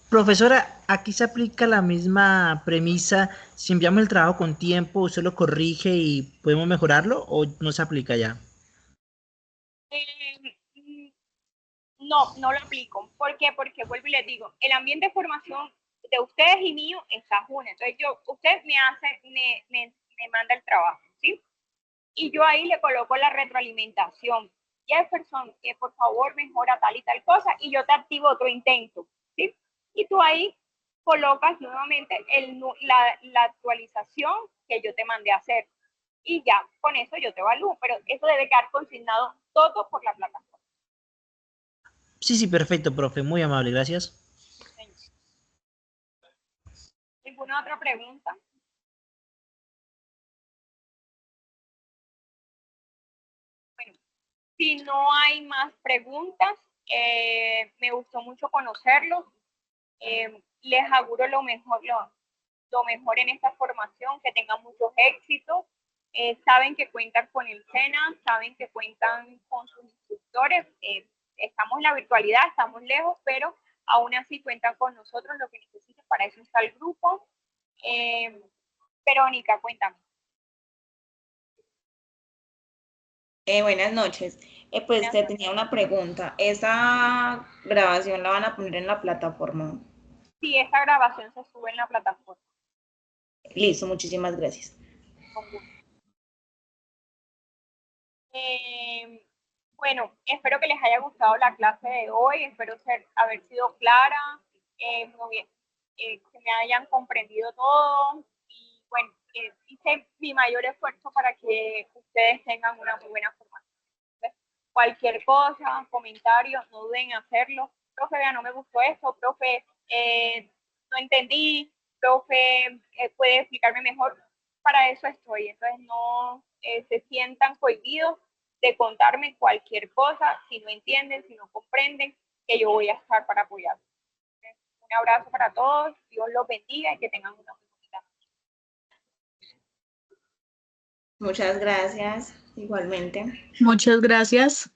Profesora, aquí se aplica la misma premisa. Si enviamos el trabajo con tiempo, ¿usted lo corrige y podemos mejorarlo o no se aplica ya? No, no lo aplico. ¿Por qué? Porque vuelvo y les digo, el ambiente de formación de ustedes y mío está junto. Entonces, usted me manda el trabajo, ¿sí? Y yo ahí le coloco la retroalimentación. Jefferson, por favor, mejora tal y tal cosa, y yo te activo otro intento, ¿sí? Y tú ahí colocas nuevamente la actualización que yo te mandé a hacer. Y ya, con eso yo te evalúo, pero eso debe quedar consignado todo por la plataforma. Sí, perfecto, profe. Muy amable, gracias. ¿Ninguna otra pregunta? Bueno, si no hay más preguntas, me gustó mucho conocerlos. Les auguro lo mejor en esta formación, que tengan muchos éxitos. Saben que cuentan con el SENA, saben que cuentan con sus instructores. Estamos en la virtualidad, estamos lejos, pero aún así cuentan con nosotros, lo que necesiten. Para eso está el grupo. Verónica, cuéntame. Buenas noches. Pues te tenía una pregunta. ¿Esa grabación la van a poner en la plataforma? Sí, esta grabación se sube en la plataforma. Listo, muchísimas gracias. Con gusto. Bueno, espero que les haya gustado la clase de hoy. Espero haber sido clara, muy bien, que me hayan comprendido todo. Y bueno, hice mi mayor esfuerzo para que ustedes tengan una muy buena formación. Entonces, cualquier cosa, comentario, no duden en hacerlo. Profe, vea, no me gustó esto. Profe, no entendí. Profe, ¿puede explicarme mejor? Para eso estoy. Entonces, no se sientan cohibidos de contarme cualquier cosa, si no entienden, si no comprenden, que yo voy a estar para apoyarlos. Un abrazo para todos, Dios los bendiga y que tengan una bonita noche. Muchas gracias, igualmente. Muchas gracias.